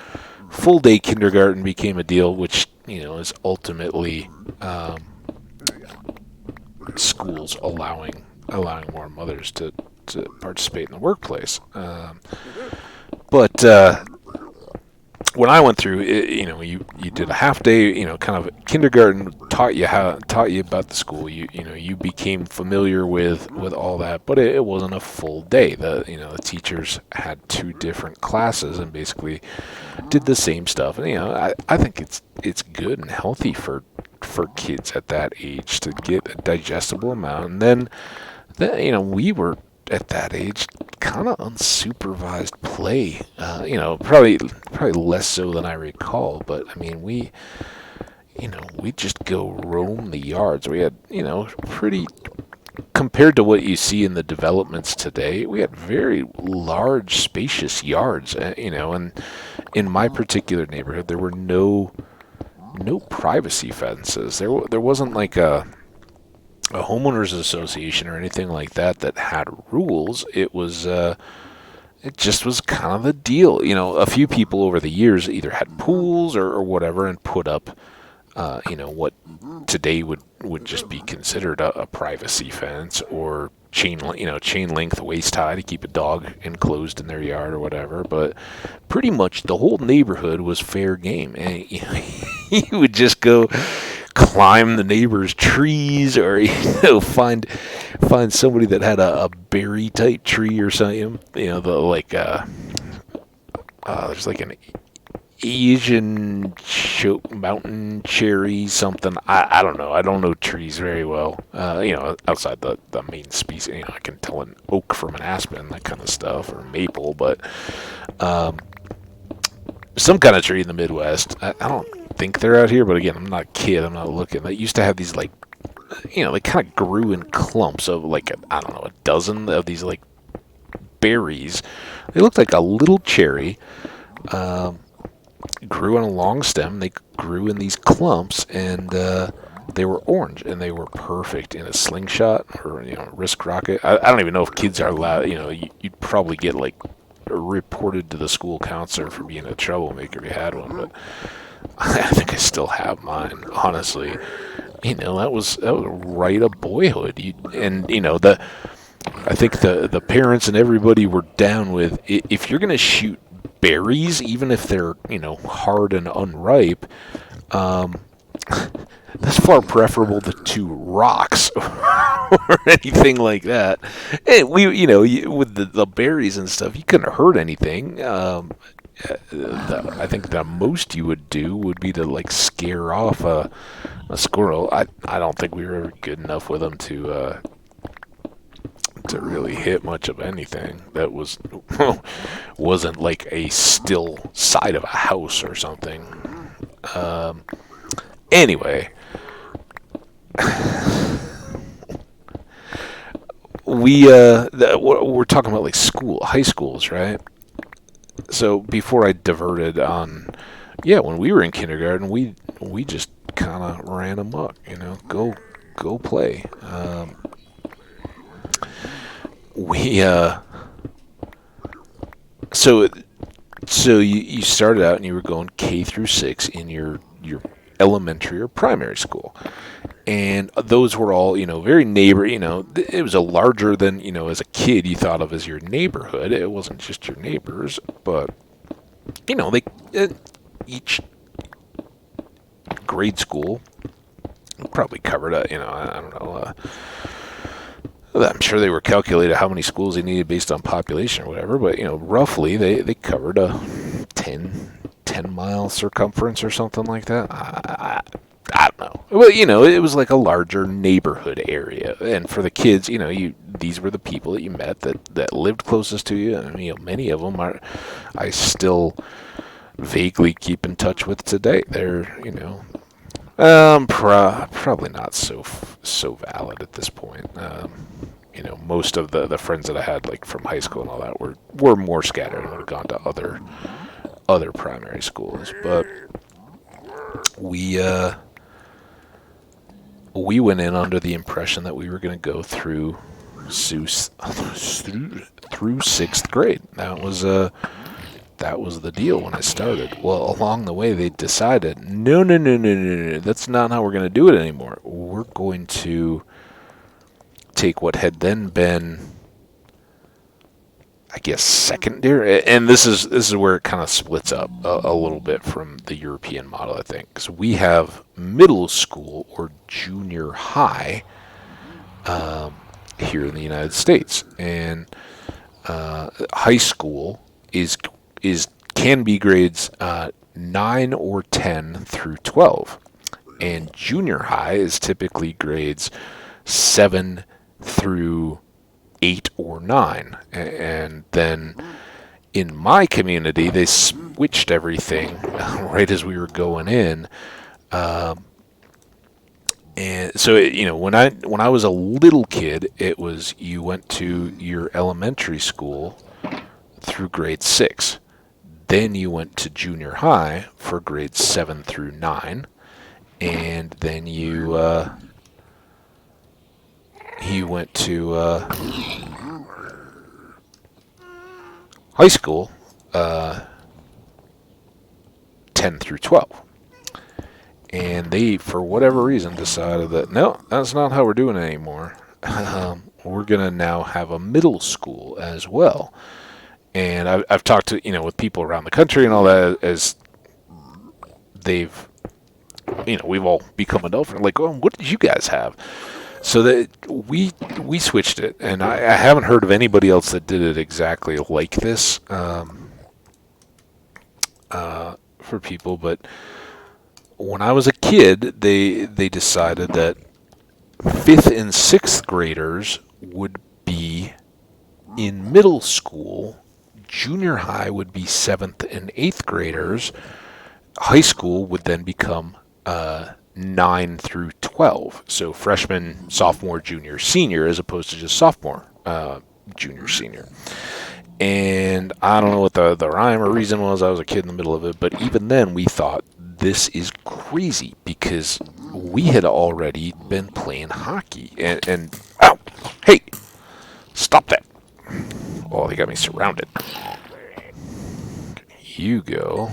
full day kindergarten became a deal, which, you know, is ultimately schools allowing more mothers to participate in the workplace. But when I went through, you know, you did a half day, you know, kind of kindergarten taught you about the school. You became familiar with all that, but it wasn't a full day. The teachers had 2 different classes and basically did the same stuff. And, you know, I think it's good and healthy for kids at that age to get a digestible amount. And then you know, we were at that age kind of unsupervised play, you know, probably less so than I recall, but I mean, we just go roam the yards. We had, you know, pretty, compared to what you see in the developments today, we had very large, spacious yards, you know, and in my particular neighborhood, there were no privacy fences. There wasn't like a homeowners association or anything like that had rules. It just was kind of the deal. You know, a few people over the years either had pools or whatever and put up, you know, what today would just be considered a privacy fence or chain length waist high to keep a dog enclosed in their yard or whatever. But pretty much the whole neighborhood was fair game, and you know, you would just go climb the neighbor's trees, or, you know, find somebody that had a berry type tree or something. You know, there's like an Asian mountain cherry something. I don't know. I don't know trees very well. You know, outside the main species. You know, I can tell an oak from an aspen, that kind of stuff, or maple, but some kind of tree in the Midwest. I don't think they're out here, but again, I'm not a kid. I'm not looking. They used to have these, like, you know, they kind of grew in clumps of like, I don't know, a dozen of these like berries. They looked like a little cherry. Grew on a long stem. They grew in these clumps, and they were orange, and they were perfect in a slingshot or, you know, wrist rocket. I don't even know if kids are allowed. You know, you'd probably get like reported to the school counselor for being a troublemaker if you had one, but I think I still have mine, honestly. You know, that was right of boyhood. I think the parents and everybody were down with, if you're gonna shoot berries, even if they're, you know, hard and unripe, that's far preferable to rocks or anything like that. And you know, with the berries and stuff, you couldn't hurt anything. I think the most you would do would be to, like, scare off a squirrel. I don't think we were ever good enough with them to really hit much of anything that wasn't like a still side of a house or something. Anyway, we're talking about like high schools, right? So before I diverted on, yeah, when we were in kindergarten, we just kind of ran amok, go play. We so so you started out and you were going K through 6 in your elementary or primary school, and those were all very neighbor. It was a larger than as a kid you thought of as your neighborhood. It wasn't just your neighbors, but they each grade school probably covered I don't know. I'm sure they were calculated how many schools they needed based on population or whatever, but roughly they covered a 10 mile circumference or something like that. I don't know. Well, it was like a larger neighborhood area, and for the kids, these were the people that you met that lived closest to you, and many of them I still vaguely keep in touch with today. They're probably not so valid at this point. Most of the friends that I had like from high school and all that were more scattered and would have gone to other primary schools. But we went in under the impression that we were going to go through sixth grade. That was the deal when I started. Well, along the way, they decided, no, that's not how we're going to do it anymore. We're going to take what had then been, I guess, secondary, and this is where it kind of splits up a little bit from the European model, I think. So we have middle school or junior high here in the United States, and high school can be grades 9 or 10 through 12, and junior high is typically grades 7 through 8 or 9. And then in my community, they switched everything right as we were going in. And so, when I was a little kid, it was you went to your elementary school through grade 6. Then you went to junior high for grades 7 through 9. And then you went to high school 10 through 12. And they, for whatever reason, decided that, no, that's not how we're doing it anymore. We're going to now have a middle school as well. And I've talked to, with people around the country and all that, as they've, we've all become adult. Like, oh, what did you guys have? So that we switched it, and I haven't heard of anybody else that did it exactly like this for people. But when I was a kid, they decided that 5th and 6th graders would be in middle school. Junior high would be 7th and 8th graders. High school would then become 9 through 12. So freshman, sophomore, junior, senior, as opposed to just sophomore, junior, senior. And I don't know what the rhyme or reason was. I was a kid in the middle of it. But even then, we thought, this is crazy, because we had already been playing hockey. And ow, hey, stop that. Oh, they got me surrounded. You go.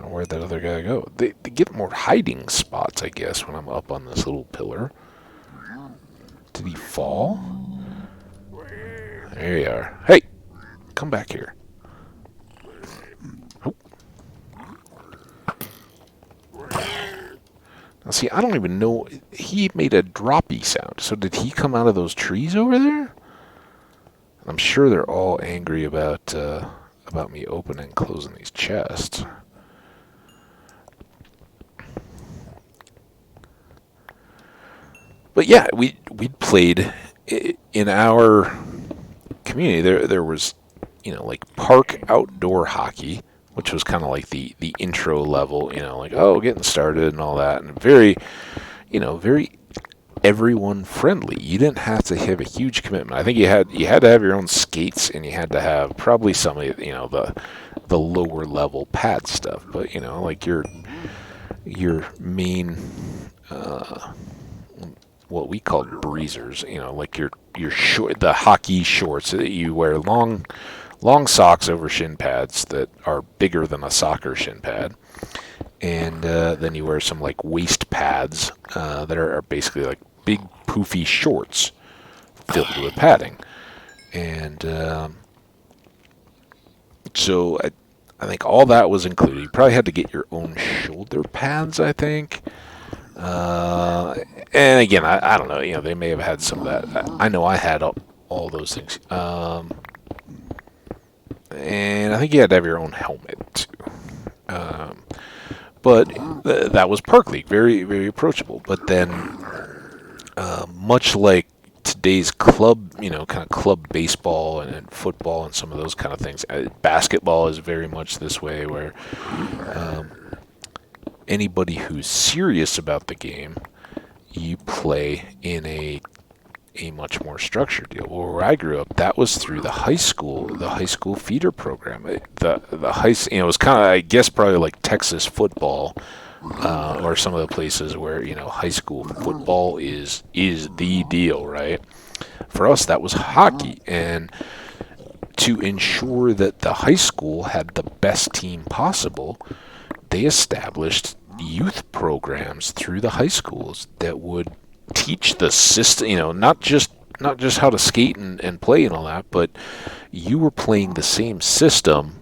Where'd that other guy go? They get more hiding spots, I guess, when I'm up on this little pillar. Did he fall? There you are. Hey, come back here. Oh. Now, see, I don't even know. He made a droppy sound. So did he come out of those trees over there? I'm sure they're all angry about me opening and closing these chests. But yeah, we played in our community. There was, like park outdoor hockey, which was kind of like the intro level, like, oh, getting started and all that, and very everyone friendly. You didn't have to have a huge commitment. I think you had to have your own skates, and you had to have probably some of the lower level pad stuff. But like your main what we called breezers. Like your short, the hockey shorts that you wear, long socks over shin pads that are bigger than a soccer shin pad. And then you wear some like waist pads that are basically like big poofy shorts filled with padding. And so I think all that was included. You probably had to get your own shoulder pads, I think. And again, I don't know. They may have had some of that. I know I had all those things. And I think you had to have your own helmet too. But that was Park League, very, very approachable. But then, much like today's club, kind of club baseball and football and some of those kind of things, basketball is very much this way, where anybody who's serious about the game, you play in a much more structured deal. Well, where I grew up, that was through the high school feeder program. The high, it was kind of, I guess, probably like Texas football, or some of the places where high school football is the deal, right? For us, that was hockey, and to ensure that the high school had the best team possible, they established youth programs through the high schools that would teach the system, not just how to skate and play and all that, but you were playing the same system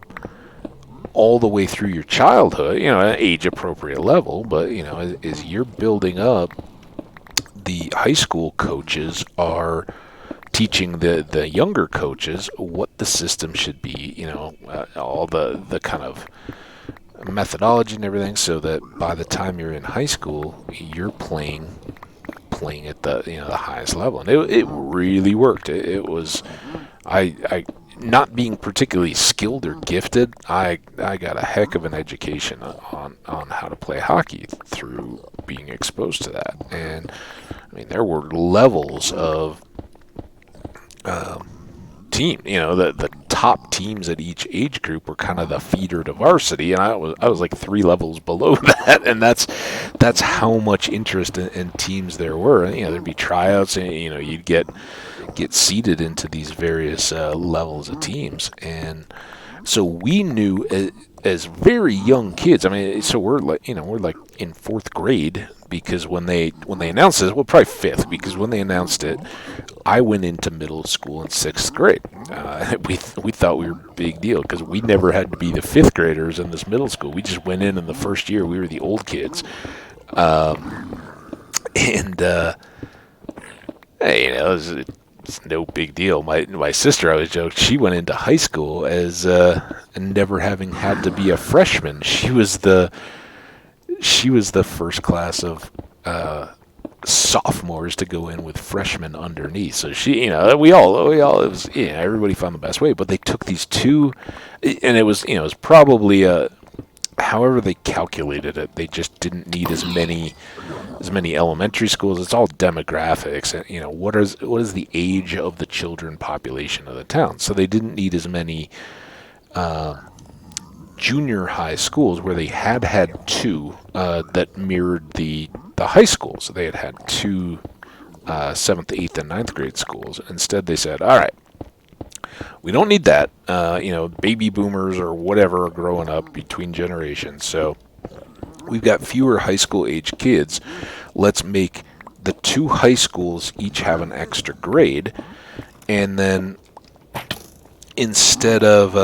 all the way through your childhood, at age appropriate level. But as you're building up, the high school coaches are teaching the younger coaches what the system should be, all the kind of methodology and everything, so that by the time you're in high school, you're playing at the highest level. And it really worked. It was, I not being particularly skilled or gifted, I got a heck of an education on how to play hockey through being exposed to that. And I mean, there were levels of team. The top teams at each age group were kind of the feeder to varsity, and I was like 3 levels below that, and that's how much interest in teams there were. And, there'd be tryouts, and you'd get seeded into these various levels of teams, and so we knew as very young kids. I mean, so we're like in 4th grade, because when they announced it, well, probably 5th, because when they announced it, I went into middle school in 6th grade. We thought we were a big deal, because we never had to be the 5th graders in this middle school. We just went in the first year. We were the old kids, and hey, it's no big deal. My sister, I always joked, she went into high school as never having had to be a freshman. She was the first class of sophomores to go in with freshmen underneath. So she, we all, it was, everybody found the best way. But they took these two, and it was probably however they calculated it. They just didn't need as many elementary schools. It's all demographics, and what is the age of the children population of the town. So they didn't need as many junior high schools, where they had 2 that mirrored the high schools. So they had 2 7th, 8th, and 9th grade schools. Instead, they said, all right, we don't need that. Baby boomers or whatever are growing up between generations. So we've got fewer high school age kids. Let's make the 2 high schools each have an extra grade. And then instead of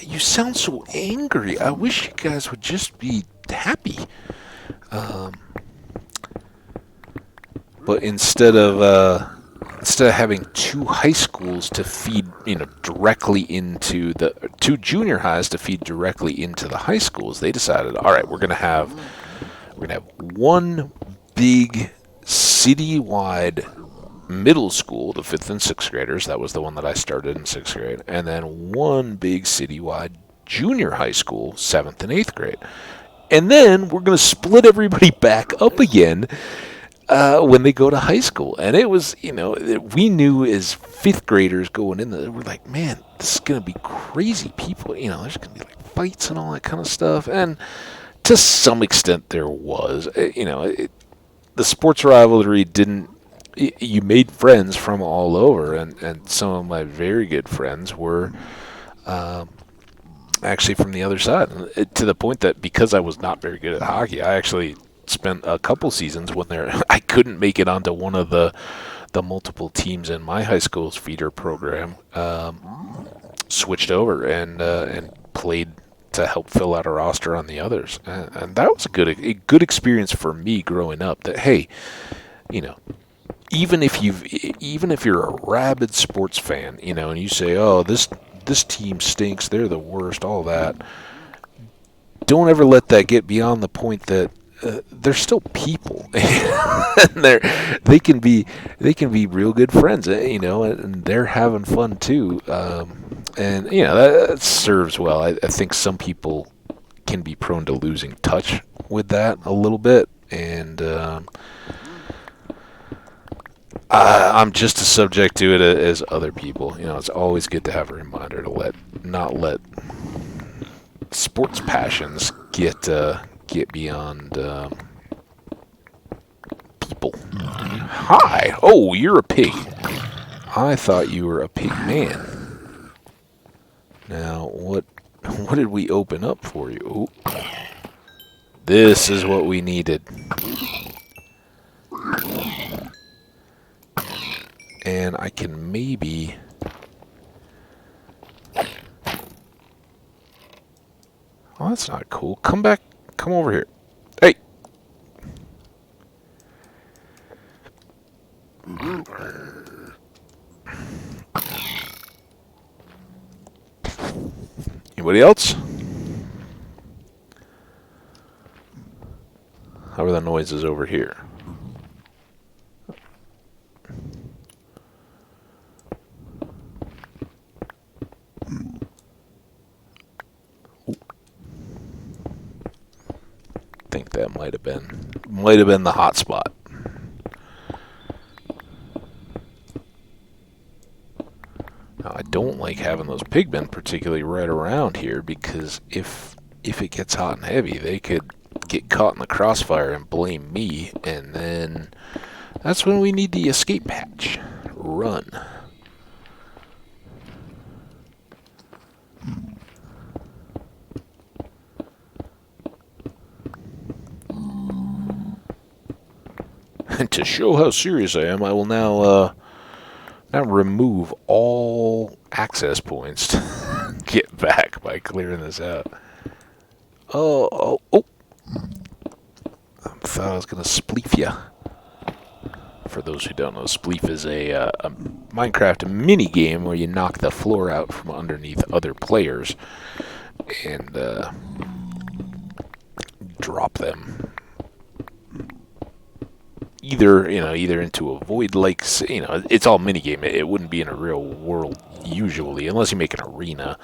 you sound so angry. I wish you guys would just be happy. But instead of having 2 high schools to feed, directly into 2 junior highs to feed directly into the high schools, they decided, all right, we're gonna have one big citywide middle school, the 5th and 6th graders. That was the one that I started in 6th grade. And then one big citywide junior high school, 7th and 8th grade. And then we're going to split everybody back up again when they go to high school. And it was, we knew as 5th graders going in there, we're like, man, this is going to be crazy people. There's going to be like fights and all that kind of stuff. And to some extent there was. The sports rivalry didn't, you made friends from all over. And some of my very good friends were actually from the other side, to the point that because I was not very good at hockey, I actually spent a couple seasons when I couldn't make it onto one of the multiple teams in my high school's feeder program, switched over and played to help fill out a roster on the others, and that was a good experience for me growing up. That hey, even if you're a rabid sports fan, and you say, oh, this team stinks, they're the worst, all that. Don't ever let that get beyond the point that they're still people, and they can be real good friends, and they're having fun too, and that serves well. I think some people can be prone to losing touch with that a little bit, and I'm just as subject to it as other people. It's always good to have a reminder to not let sports passions get beyond people. Hi. Oh, you're a pig. I thought you were a pig man. Now, what did we open up for you? Ooh. This is what we needed. And I can maybe... Oh, that's not cool. Come back. Come over here. Hey! Anybody else? How are the noises over here? I think that might have been the hot spot. Now, I don't like having those pigmen particularly right around here, because if it gets hot and heavy, they could get caught in the crossfire and blame me, and then that's when we need the escape hatch. Run. And to show how serious I am, I will now remove all access points to get back by clearing this out. Oh! I thought I was going to spleef ya. For those who don't know, spleef is a Minecraft mini game where you knock the floor out from underneath other players and drop them. Either into a void, like, it's all minigame. It wouldn't be in a real world usually, unless you make an arena.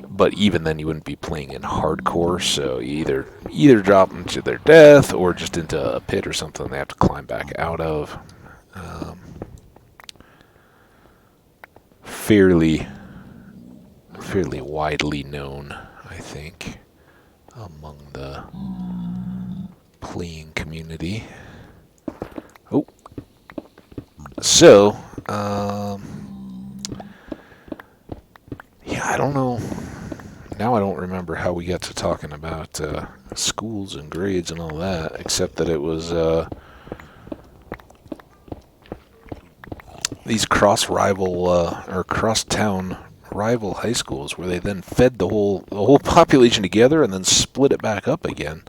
But even then, you wouldn't be playing in hardcore. So you either drop them to their death, or just into a pit or something they have to climb back out of. Fairly widely known, I think, among the playing community. Oh, so yeah, I don't know. Now I don't remember how we got to talking about schools and grades and all that, except that it was these cross-rival or cross-town rival high schools, where they then fed the whole population together and then split it back up again,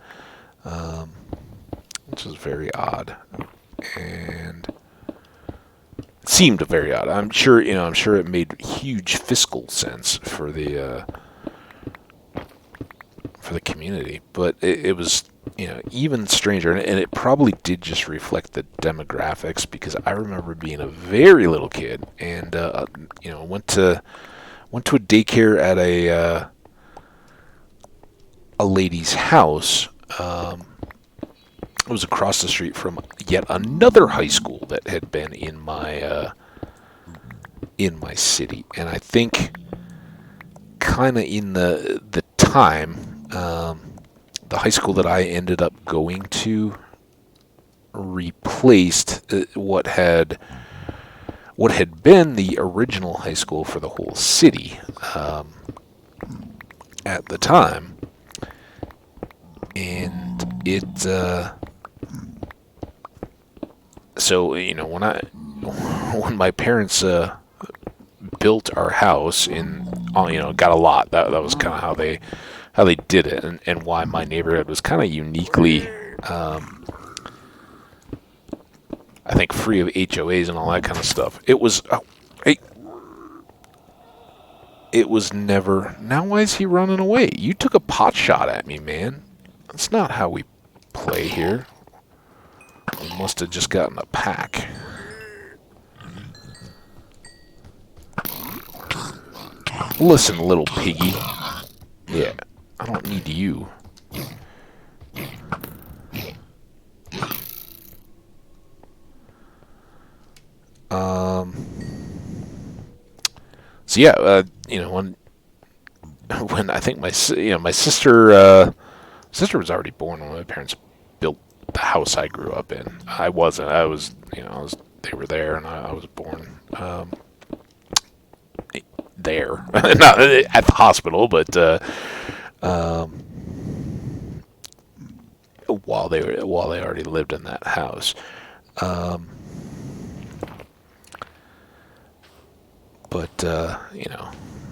which is very odd, and it seemed very odd. I'm sure it made huge fiscal sense for the community, but it was even stranger, and it probably did just reflect the demographics, because I remember being a very little kid and went to a daycare at a lady's house. It was across the street from yet another high school that had been in my city, and I think kind of in the time, the high school that I ended up going to replaced what had been the original high school for the whole city at the time, and it. So when my parents built our house got a lot. That was kind of how they did it, and why my neighborhood was kind of uniquely, I think, free of HOAs and all that kind of stuff. It was never. Now why is he running away? You took a pot shot at me, man. That's not how we play here. We must have just gotten a pack. Listen, little piggy. Yeah, I don't need you. So yeah, when I think my sister was already born when my parents built the house I grew up in. I wasn't. They were there, and I was born there, not at the hospital, but while they already lived in that house. But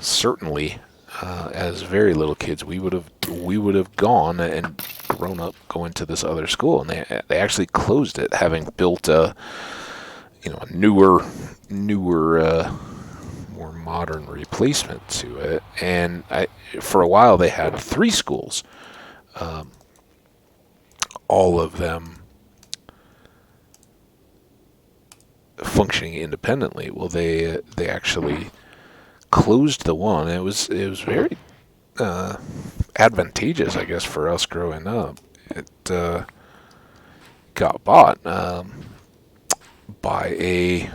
certainly, as very little kids, we would have gone and grown up going to this other school, and they actually closed it, having built a newer, more modern replacement to it. And for a while they had 3 schools, all of them functioning independently. Well, they actually closed the one. It was very advantageous, I guess, for us growing up. It got bought by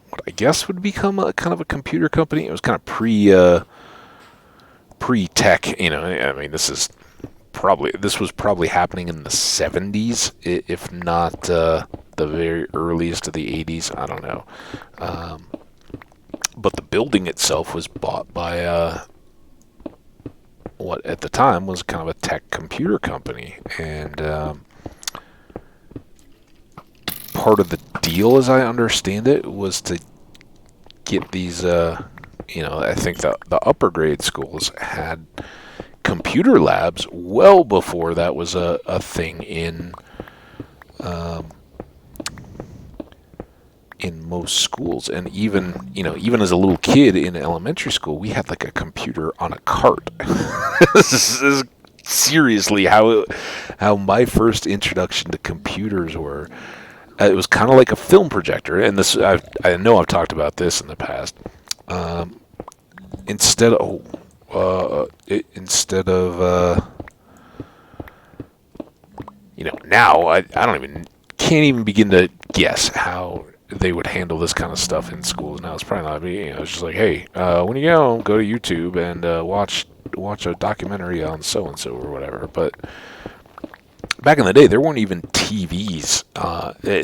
what I guess would become a kind of a computer company. It was kind of pre-tech. I mean, this was probably happening in the 70s, if not the very earliest of the 80s. I don't know. But the building itself was bought by what at the time was kind of a tech computer company, and part of the deal, as I understand it, was to get these. I think the upper grade schools had computer labs well before that was a thing in most schools. And even as a little kid in elementary school, we had like a computer on a cart. This is seriously how my first introduction to computers were. It was kind of like a film projector, and this I know I've talked about this in the past. Instead of now I can't even begin to guess how they would handle this kind of stuff in schools. Now it's probably not me. It's just like, hey, when you go to YouTube and watch a documentary on so and so or whatever. But back in the day, there weren't even TVs.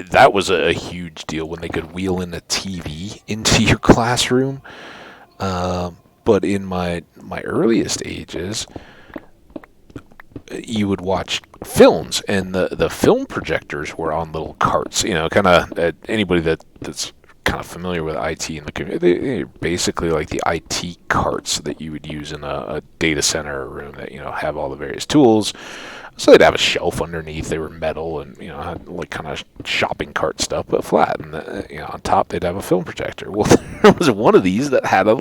That was a huge deal when they could wheel in a TV into your classroom. But in my earliest ages, you would watch films, and the film projectors were on little carts. Kind of anybody that's kind of familiar with IT in the community, they're basically like the IT carts that you would use in a data center room that have all the various tools. So they'd have a shelf underneath. They were metal and had like kind of shopping cart stuff, but flat. And on top they'd have a film projector. Well, there was one of these that had a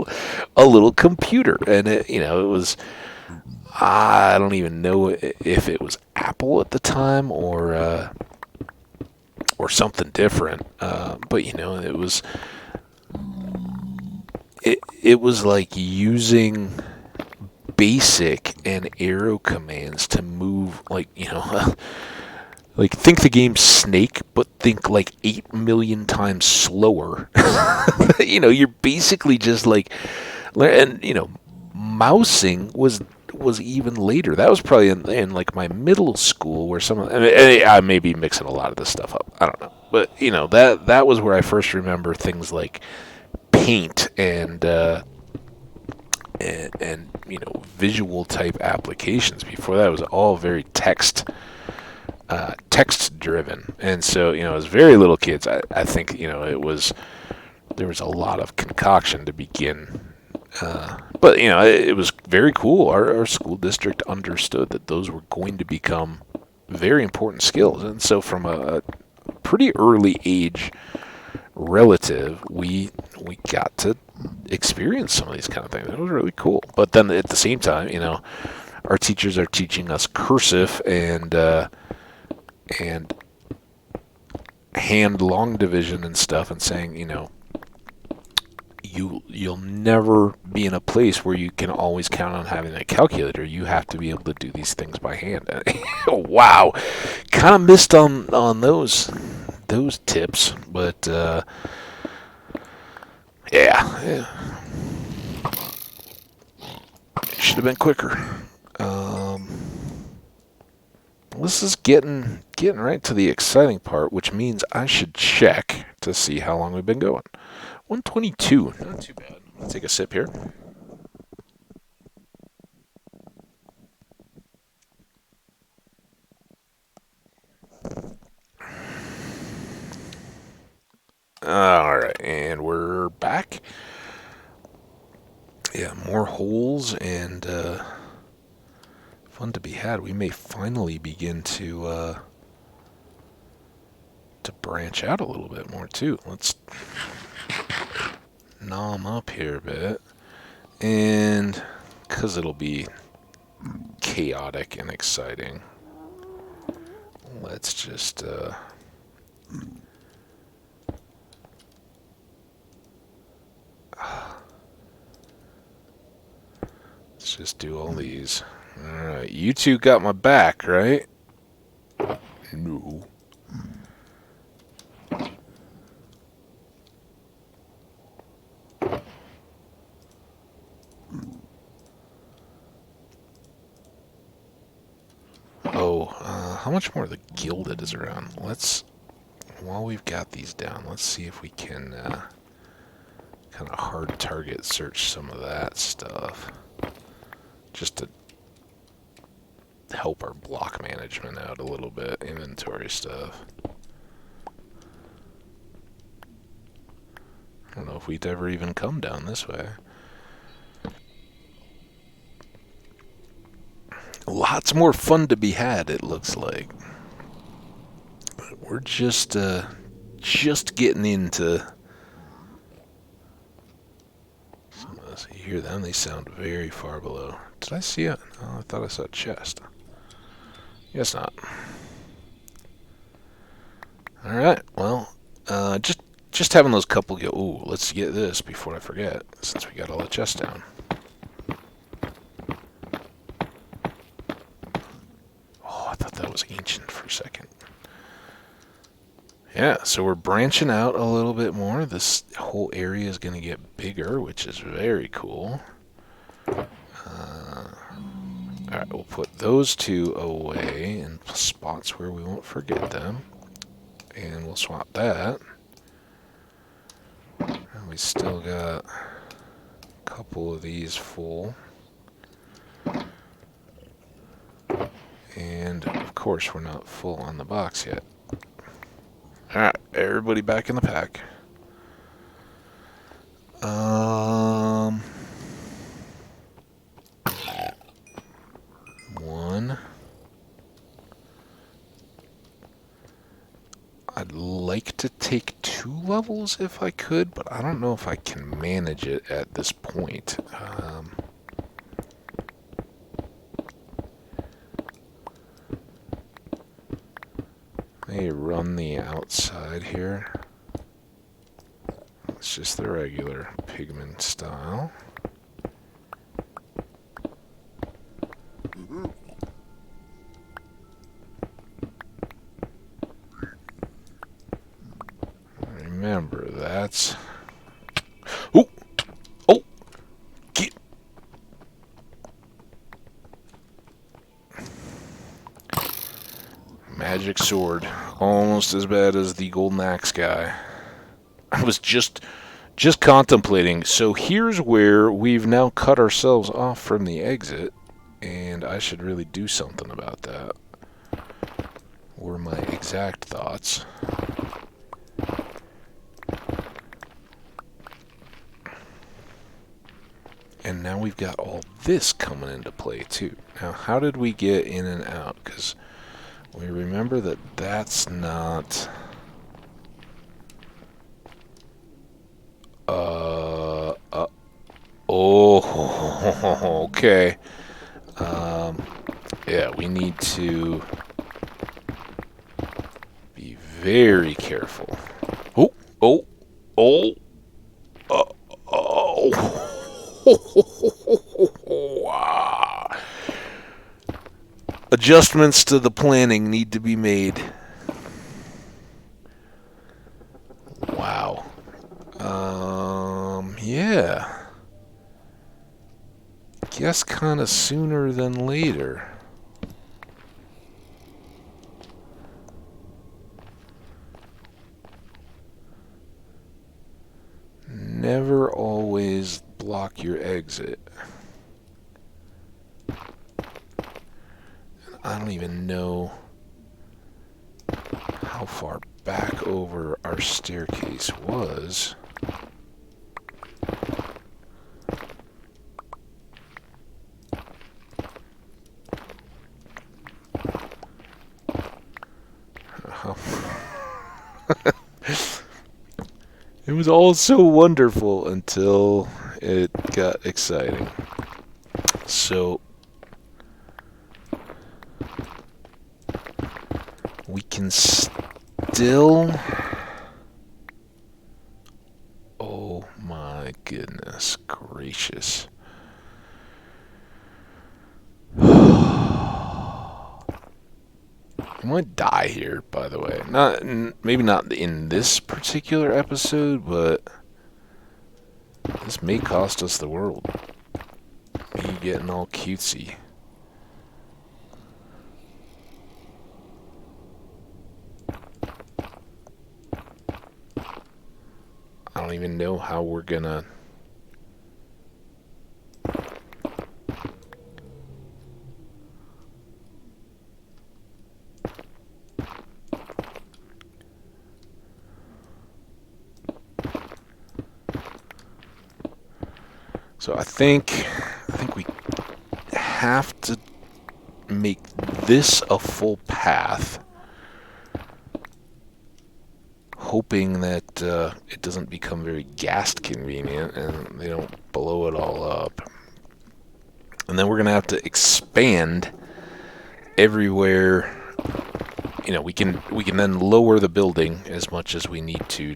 little computer, and it was I don't even know if it was Apple at the time or something different. But you know, it was like using basic and arrow commands to move, like, you know, like think the game Snake, but think like 8 million times slower. You know, you're basically just like, and you know, mousing was even later. That was probably in like my middle school, where some of, I may be mixing a lot of this stuff up. I don't know, but you know, that was where I first remember things like paint and you know, visual type applications. Before that, it was all very text driven, and so you know, as very little kids, I think, you know, there was a lot of concoction to begin. But you know, it was very cool. Our school district understood that those were going to become very important skills, and so from a pretty early age relative, we got to experience some of these kind of things. It was really cool. But then at the same time, you know, our teachers are teaching us cursive and hand long division and stuff, and saying, you know, you'll never be in a place where you can always count on having a calculator. You have to be able to do these things by hand. Wow, kind of missed on those tips, but yeah, should have been quicker. This is getting right to the exciting part, which means I should check to see how long we've been going. 122, not too bad. Let's take a sip here. All right, and we're back. Yeah, more holes and fun to be had. We may finally begin to branch out a little bit more too. Let's nom up here a bit, and because it'll be chaotic and exciting, let's just let's just do all these. Alright, you two got my back, right? No. Oh, how much more of the gilded is around? While we've got these down, let's see if we can kind of hard target search some of that stuff, just to help our block management out a little bit, inventory stuff. I don't know if we'd ever even come down this way. Lots more fun to be had, it looks like. But we're just getting into some of this. You hear them? They sound very far below. Did I see it? Oh, I thought I saw a chest. Guess not. All right. Well, just having those couple go. Ooh, let's get this before I forget, since we got all the chests down. That was ancient for a second. Yeah, so we're branching out a little bit more. This whole area is going to get bigger, which is very cool. Alright, we'll put those two away in spots where we won't forget them. And we'll swap that. And we still got a couple of these full. And, of course, we're not full on the box yet. Alright, everybody back in the pack. One. I'd like to take 2 levels if I could, but I don't know if I can manage it at this point. outside here. It's just the regular pigment style. Remember, that's... Oh! Oh! Get... Magic sword. Almost as bad as the golden axe guy. I was just contemplating. So here's where we've now cut ourselves off from the exit, and I should really do something about that. Were my exact thoughts. And now we've got all this coming into play too. Now, how did we get in and out? Because we remember that that's not... Oh, okay. Yeah, we need to be very careful. Oh, oh, oh, oh. Adjustments to the planning need to be made. Wow. Yeah. Guess kind of sooner than later. Never always block your exit. I don't even know how far back over our staircase was. It was all so wonderful until it got exciting. So we can still... Oh my goodness gracious. I might die here, by the way. Maybe not in this particular episode, but this may cost us the world. Me getting all cutesy. I don't even know how we're gonna... So I think we have to make this a full path, hoping that it doesn't become very ghast convenient and they don't blow it all up. And then we're gonna have to expand everywhere. You know, we can then lower the building as much as we need to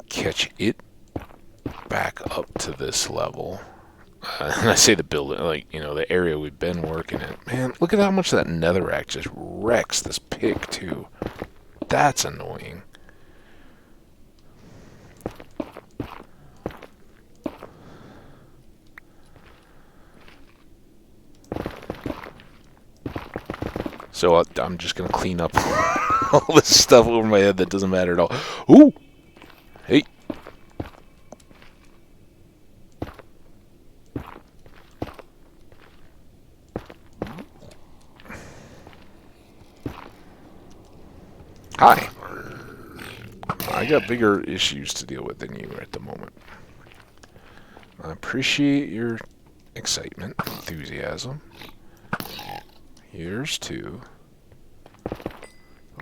catch it back up to this level. And I say the building, like, you know, the area we've been working in. Man, look at how much that netherrack just wrecks this pick, too. That's annoying. So I'm just going to clean up all this stuff over my head that doesn't matter at all. Ooh! Hey! Hi! I got bigger issues to deal with than you at the moment. I appreciate your excitement, enthusiasm. Yours too.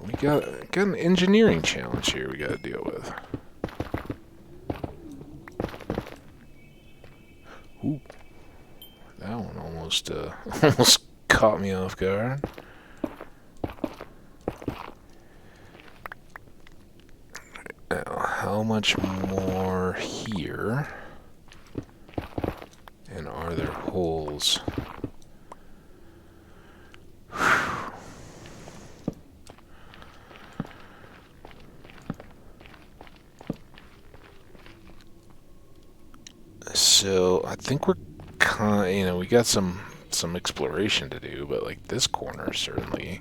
We got an engineering challenge here we got to deal with. Ooh, that one almost caught me off guard. how much more here? And are there holes? So I think we're we got some exploration to do, but like this corner certainly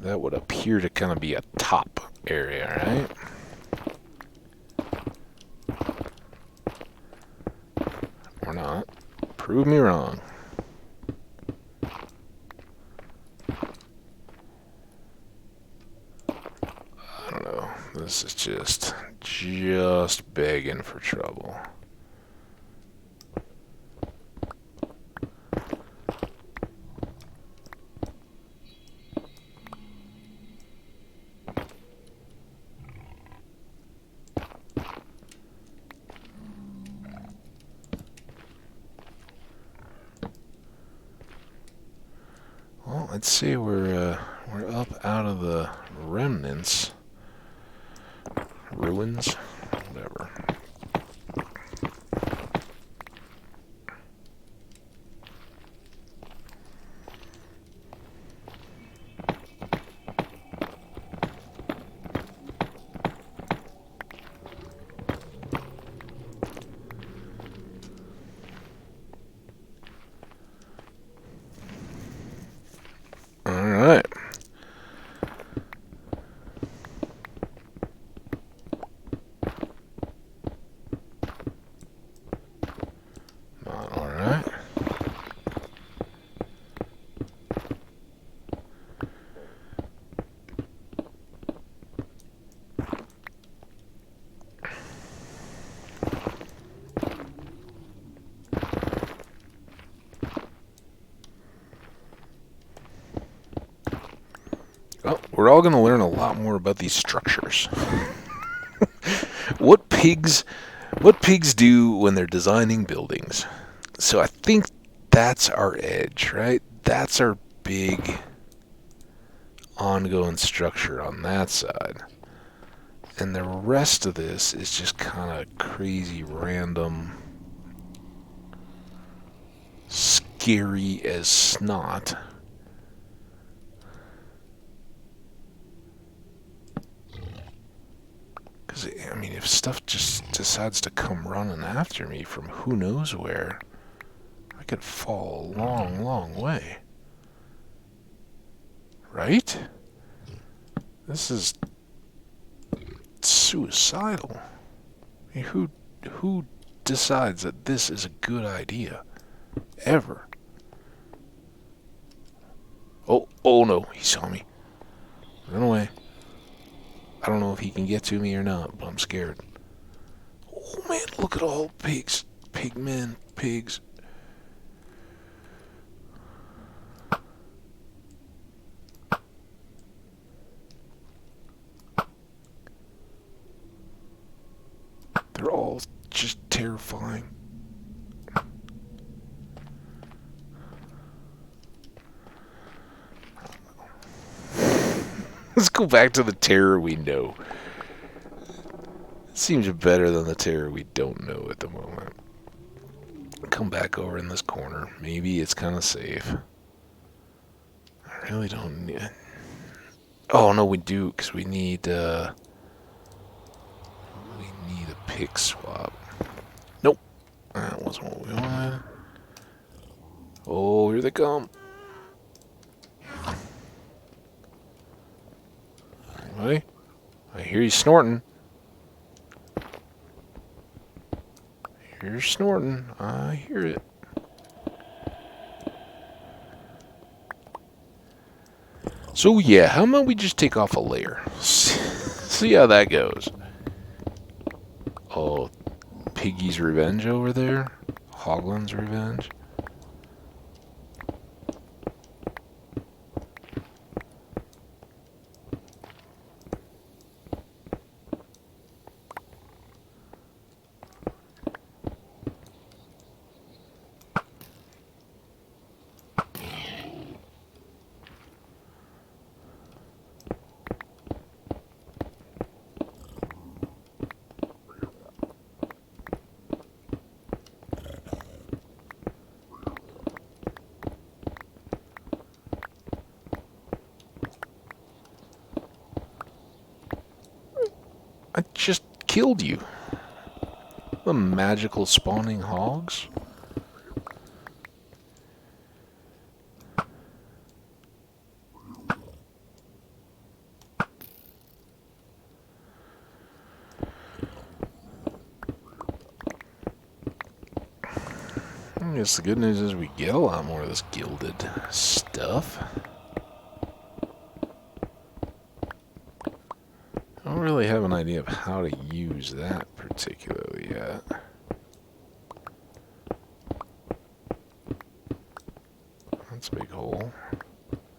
that would appear to kind of be a top area, right? Or not. Prove me wrong. I don't know. This is just begging for trouble. Well, let's see. We're up out of the remnants, ruins, whatever. All right. All right. Well, we're all going to learn a lot more about these structures. What pigs do when they're designing buildings. So I think that's our edge, right? That's our big ongoing structure on that side. And the rest of this is just kind of crazy, random, scary as snot. Because, I mean, if stuff just decides to come running after me from who knows where, I could fall a long, long way. Right? This is suicidal. I mean, who decides that this is a good idea? Ever? Oh no, he saw me. Run away. I don't know if he can get to me or not, but I'm scared. Oh man, look at all pigs. Pigmen, pigs. They're all just terrifying. Let's go back to the terror we know. It seems better than the terror we don't know at the moment. Come back over in this corner. Maybe it's kind of safe. I really don't need... Oh, no, we do, because we need a pick swap. Nope. That wasn't what we wanted. Oh, here they come. Anybody? I hear you snorting. You're snorting. I hear it. So yeah, how about we just take off a layer? See how that goes. Oh, Piggy's revenge over there? Hoglin's revenge? killed you? The magical spawning hogs? I guess the good news is we get a lot more of this gilded stuff. I don't really have an idea of how to use that particularly yet. That's a big hole.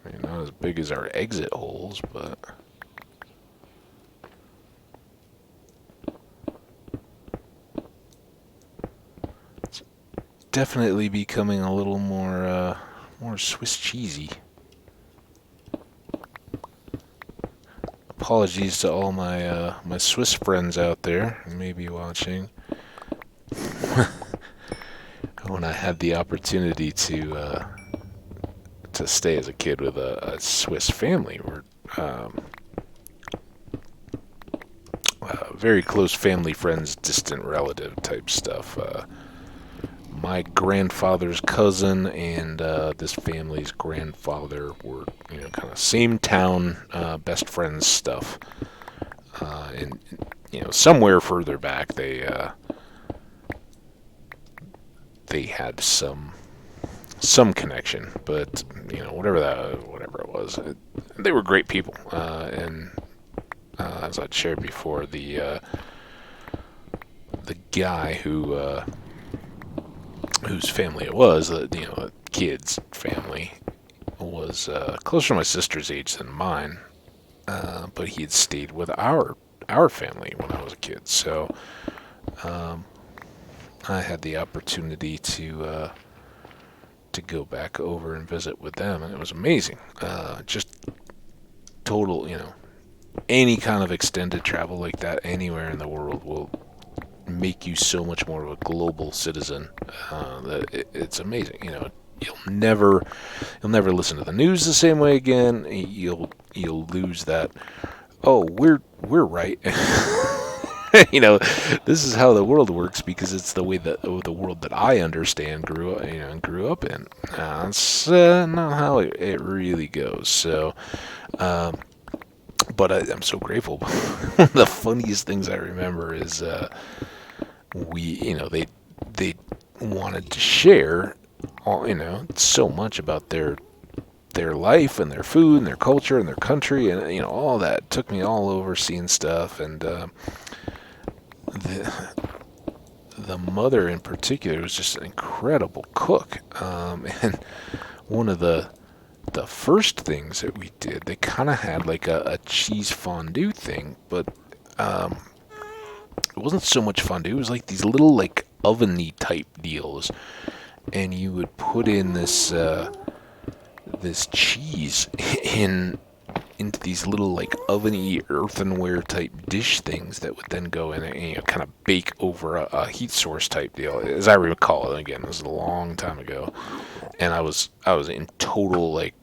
I mean, not as big as our exit holes, but... it's definitely becoming a little more Swiss cheesy. Apologies to all my my Swiss friends out there who may be watching. When I had the opportunity to stay as a kid with a Swiss family, we're very close family, friends, distant relative type stuff. My grandfather's cousin and this family's grandfather were, kind of same town, best friends stuff. And somewhere further back, they had some connection, but whatever it was, they were great people. And as I'd shared before, the guy whose family it was, a kid's family, was closer to my sister's age than mine, but he had stayed with our family when I was a kid. So I had the opportunity to go back over and visit with them, and it was amazing. Just total, any kind of extended travel like that anywhere in the world will make you so much more of a global citizen that it's amazing. You'll never listen to the news the same way again. You'll lose that. Oh, we're right. This is how the world works because it's the way that the world that I understand grew up in. It's not how it really goes. So, but I'm so grateful. One of the funniest things I remember is they wanted to share so much about their life and their food and their culture and their country and all that. It took me all over seeing stuff, and the mother in particular was just an incredible cook, and one of the first things that we did, they kind of had like a cheese fondue thing, but it wasn't so much fondue. It was like these little like oven-y type deals, and you would put in this cheese into these little like oven-y earthenware type dish things that would then go in and kind of bake over a heat source type deal. As I recall it, again, this is a long time ago, and I was in total like,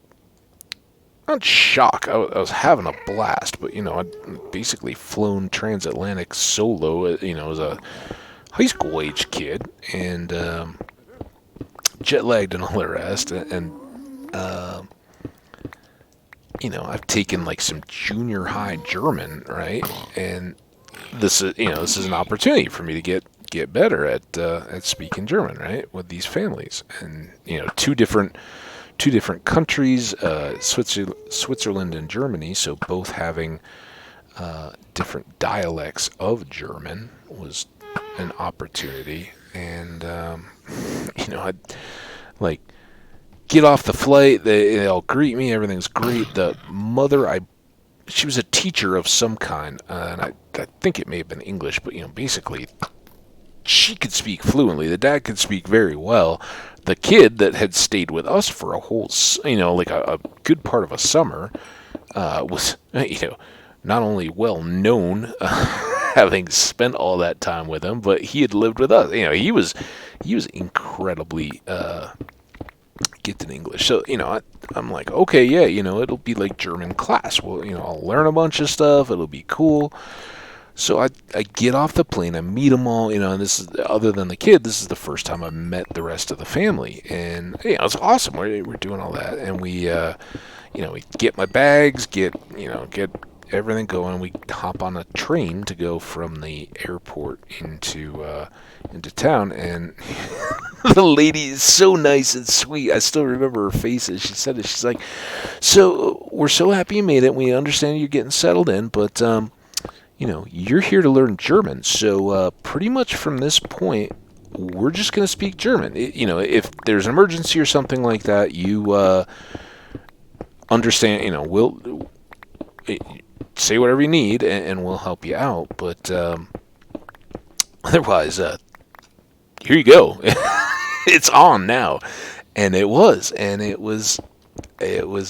not shock. I was having a blast, but I'd basically flown transatlantic solo, as a high school age kid, and jet lagged and all the rest, and I've taken like some junior high German, right? And this is an opportunity for me to get better at speaking German, right? With these families, and two different countries, Switzerland and Germany, so both having different dialects of German was an opportunity. And I'd like get off the flight, they all greet me, everything's great. The mother, she was a teacher of some kind, and I think it may have been English, but basically she could speak fluently. The dad could speak very well. The kid that had stayed with us for a whole, like a good part of a summer, was, not only well known, having spent all that time with him, but he had lived with us. He was incredibly gifted in English. So, I'm like, okay, yeah, it'll be like German class. Well, I'll learn a bunch of stuff. It'll be cool. So I get off the plane, I meet them all, and this is, other than the kid, this is the first time I met the rest of the family. And, it's awesome. We're doing all that. And we get my bags, get everything going. We hop on a train to go from the airport into town. And the lady is so nice and sweet. I still remember her face as she said it. She's like, so we're so happy you made it. We understand you're getting settled in, but, you're here to learn German, so pretty much from this point, we're just going to speak German. If there's an emergency or something like that, you understand, we'll say whatever you need, and we'll help you out. But otherwise, here you go. It's on now. And it was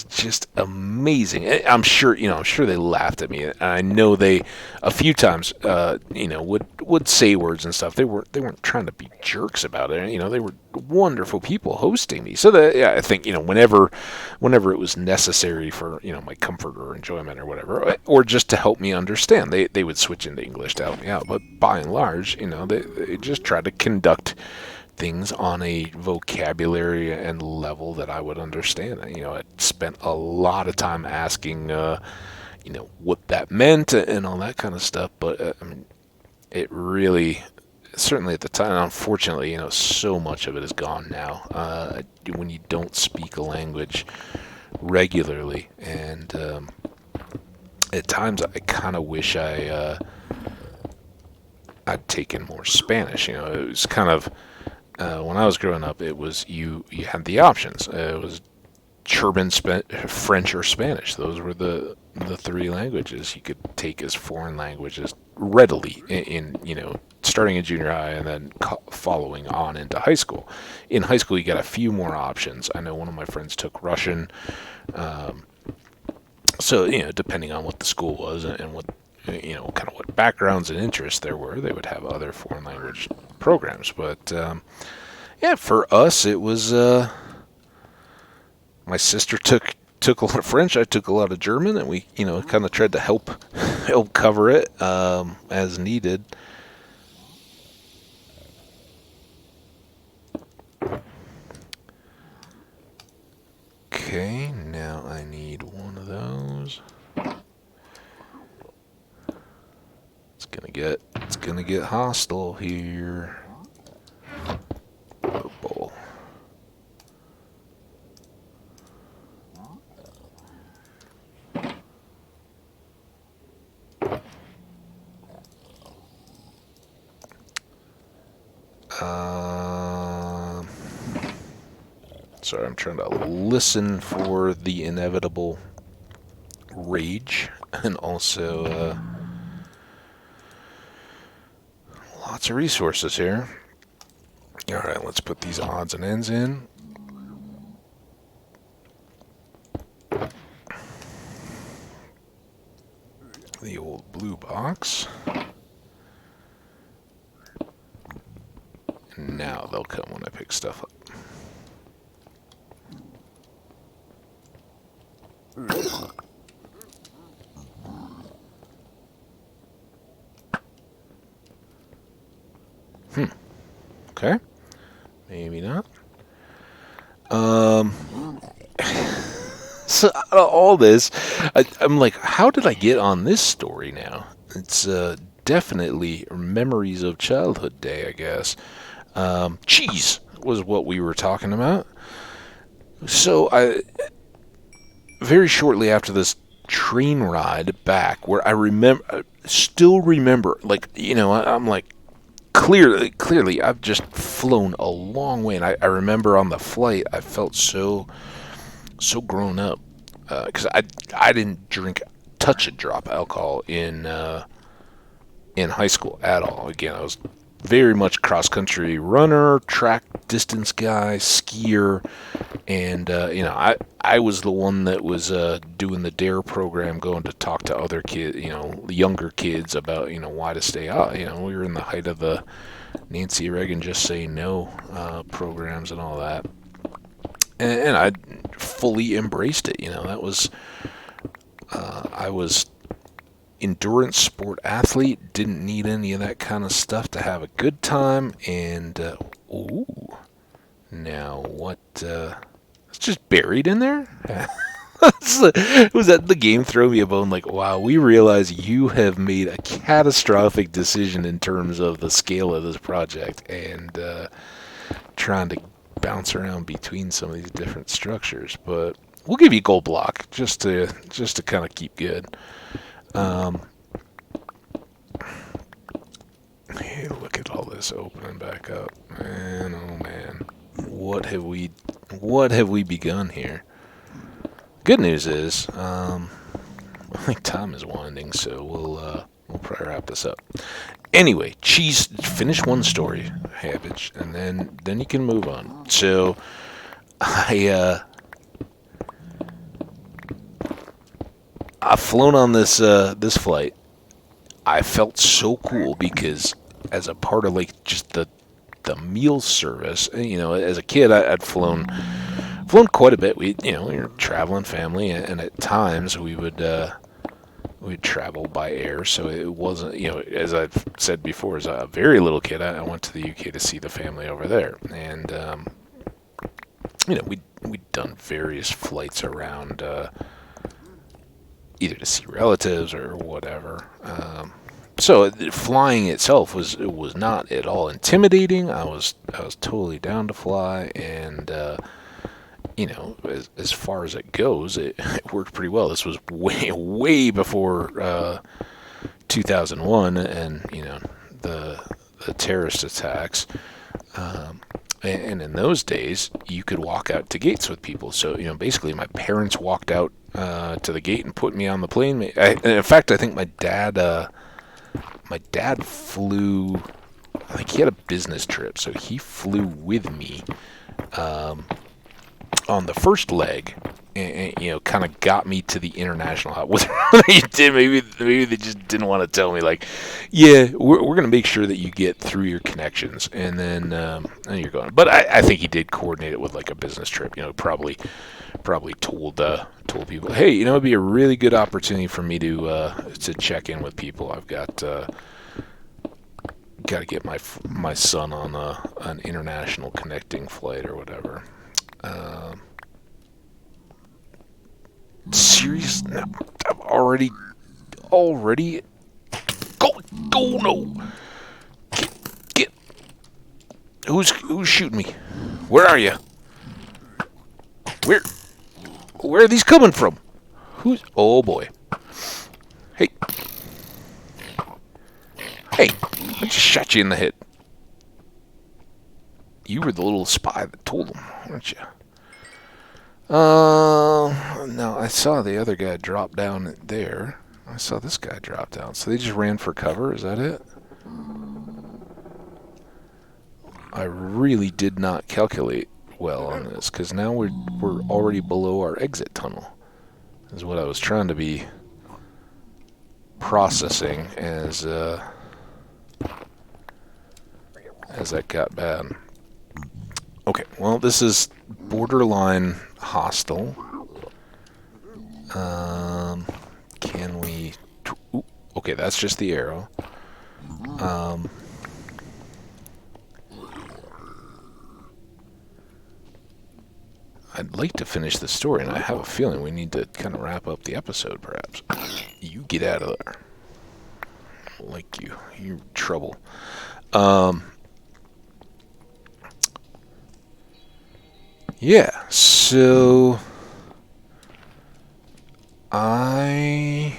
just amazing. I'm sure they laughed at me. And I know they, a few times, would say words and stuff. They weren't trying to be jerks about it. They were wonderful people hosting me. So I think, whenever it was necessary for, my comfort or enjoyment or whatever, or just to help me understand, they would switch into English to help me out. But by and large, they just tried to conduct things on a vocabulary and level that I would understand. I spent a lot of time asking, what that meant and all that kind of stuff. But it really, certainly at the time, unfortunately, so much of it is gone now. When you don't speak a language regularly, and at times I kind of wish I'd taken more Spanish. It was kind of. When I was growing up, it was you had the options. It was German, French, or Spanish. Those were the three languages you could take as foreign languages readily in starting in junior high and then following on into high school. In high school, you got a few more options. I know one of my friends took Russian. So depending on what the school was and what kind of what backgrounds and interests there were, they would have other foreign language programs. But for us, it was my sister took a lot of French, I took a lot of German, and we kind of tried to help cover it as needed. Okay, now I need one of those. It's gonna get hostile here. Purple. Sorry, I'm trying to listen for the inevitable rage, and also lots of resources here. Alright, let's put these odds and ends in. The old blue box. And now they'll come when I pick stuff up. Okay. Maybe not. So out of all this, I'm like, how did I get on this story now? It's definitely memories of childhood day, I guess. Cheese was what we were talking about. So very shortly after this train ride back, where I still remember, like, I'm like, clearly, I've just flown a long way, and I remember on the flight, I felt so grown up, because I didn't touch a drop of alcohol in high school at all. Again, I was very much cross-country runner, track distance guy, skier, and I was the one that was doing the DARE program, going to talk to other kids, younger kids about why to stay out. We were in the height of the Nancy Reagan Just Say No programs and all that, and I fully embraced it. That was I was endurance sport athlete. Didn't need any of that kind of stuff to have a good time. And ooh, now what? It's just buried in there. Was that the game throw me a bone? Like, wow, we realize you have made a catastrophic decision in terms of the scale of this project, and trying to bounce around between some of these different structures. But we'll give you gold block just to kind of keep good. Hey, look at all this opening back up, man. Oh man, what have we begun here? Good news is, I think time is winding, so we'll probably wrap this up. Anyway, Cheese, finish one story, Hambbage, and then you can move on. So, I've flown on this flight. I felt so cool because as a part of like just the meal service, you know, as a kid I'd flown quite a bit. We were traveling family, and at times we'd travel by air. So it wasn't, as I've said before, as a very little kid, I went to the UK to see the family over there, and we'd done various flights around, either to see relatives or whatever. So flying itself was not at all intimidating. I was totally down to fly, and as far as it goes, it worked pretty well. This was way before 2001, and the terrorist attacks. And in those days, you could walk out to gates with people. So basically, my parents walked out to the gate and put me on the plane. In fact, I think my dad flew. I think he had a business trip, so he flew with me on the first leg, and kind of got me to the international hub. Whether they did, maybe they just didn't want to tell me, like, yeah, we're going to make sure that you get through your connections, and then you're going. But I think he did coordinate it with like a business trip. Probably told people, hey, it'd be a really good opportunity for me to check in with people. I've got to get my son on an international connecting flight or whatever. Serious? No, I'm already. Go no! Get. Who's shooting me? Where are you? Where are these coming from? Who's? Oh boy! Hey! I just shot you in the head. You were the little spy that told him, weren't you? No, I saw the other guy drop down there. I saw this guy drop down. So they just ran for cover, is that it? I really did not calculate well on this, because now we're already below our exit tunnel. Is what I was trying to be processing as that got bad. Okay, well, this is borderline hostile. Can we... Ooh, okay, that's just the arrow. I'd like to finish the story, and I have a feeling we need to kind of wrap up the episode, perhaps. You get out of there. I don't like you. You're trouble. Yeah, so I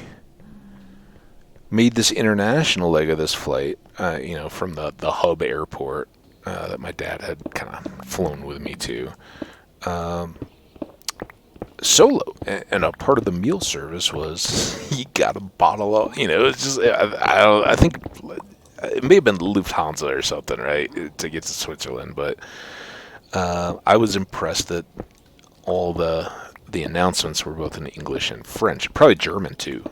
made this international leg of this flight, from the hub airport that my dad had kind of flown with me to, solo. And a part of the meal service was you got a bottle of, it's just, I think it may have been Lufthansa or something, right, to get to Switzerland, but I was impressed that all the announcements were both in English and French, probably German too.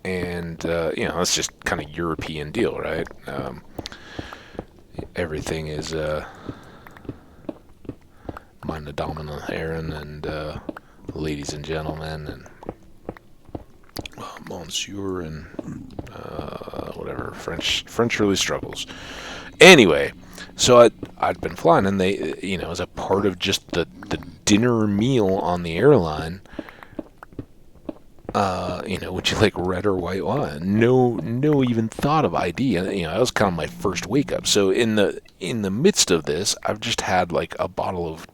It's just kind of European deal, right? Everything is meine Damen und Herren and ladies and gentlemen, and Monsieur and whatever, French really struggles. Anyway, so I'd been flying, and they, as a part of just the dinner meal on the airline, would you like red or white wine? No, even thought of ID. And, that was kind of my first wake up. So in the midst of this, I've just had like a bottle of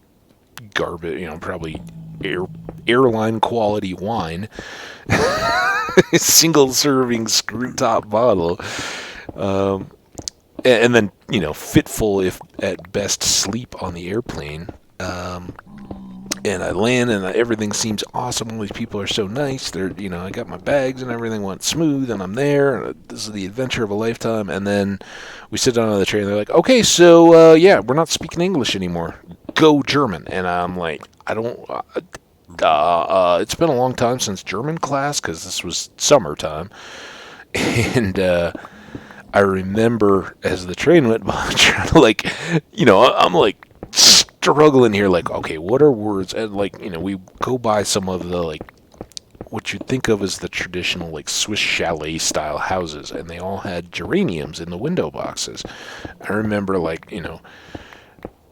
garbage, probably airline quality wine, single serving screw top bottle, and then fitful if at best sleep on the airplane. And I land, and everything seems awesome. All these people are so nice. They're, I got my bags, and everything went smooth, and I'm there. And this is the adventure of a lifetime. And then we sit down on the train, and they're like, okay, so, yeah, we're not speaking English anymore. Go German. And I'm like, I don't... it's been a long time since German class, because this was summertime. And I remember as the train went by, trying to, I'm like... struggling here, like, okay, what are words? And we go by some of the what you'd think of as the traditional Swiss chalet style houses, and they all had geraniums in the window boxes. I remember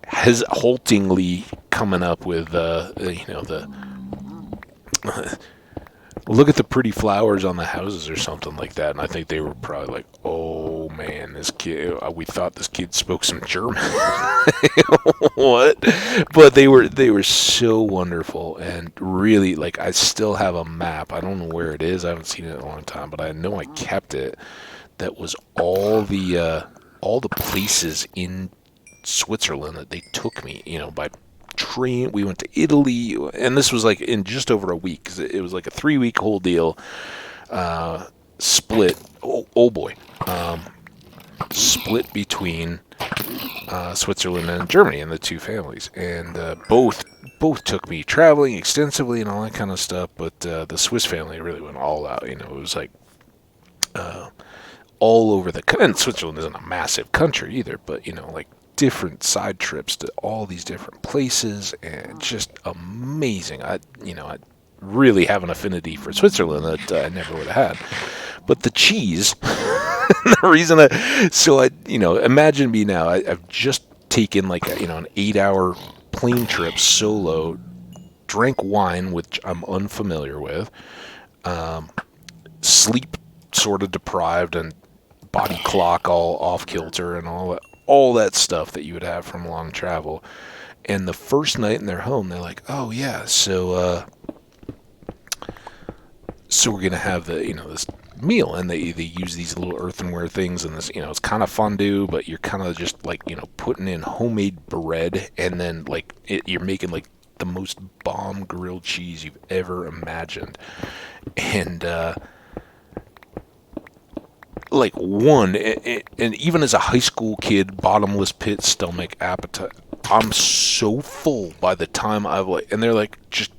haltingly coming up with the look at the pretty flowers on the houses or something like that, and I think they were probably like, oh man, this kid, we thought this kid spoke some German. What? But they were so wonderful, and really, I still have a map. I don't know where it is. I haven't seen it in a long time, but I know I kept it. That was all the places in Switzerland that they took me, by train. We went to Italy, and this was in just over a week, because it was a 3-week whole deal, split. Oh boy, split between Switzerland and Germany, and the two families, and both took me traveling extensively and all that kind of stuff. But the Swiss family really went all out. It was all over and Switzerland isn't a massive country either, but different side trips to all these different places, and just amazing. I really have an affinity for Switzerland that I never would have had. But the cheese, the reason imagine me now. I've just taken an 8-hour plane trip solo, drank wine, which I'm unfamiliar with, sleep sort of deprived, and body clock all off kilter, and all that stuff that you would have from long travel. And the first night in their home, they're like, oh yeah, so we're gonna have this meal, and they use these little earthenware things, and this, it's kind of fondue, but you're kind of just putting in homemade bread, and then you're making the most bomb grilled cheese you've ever imagined. And and even as a high school kid, bottomless pit stomach appetite, I'm so full by the time and they're like, just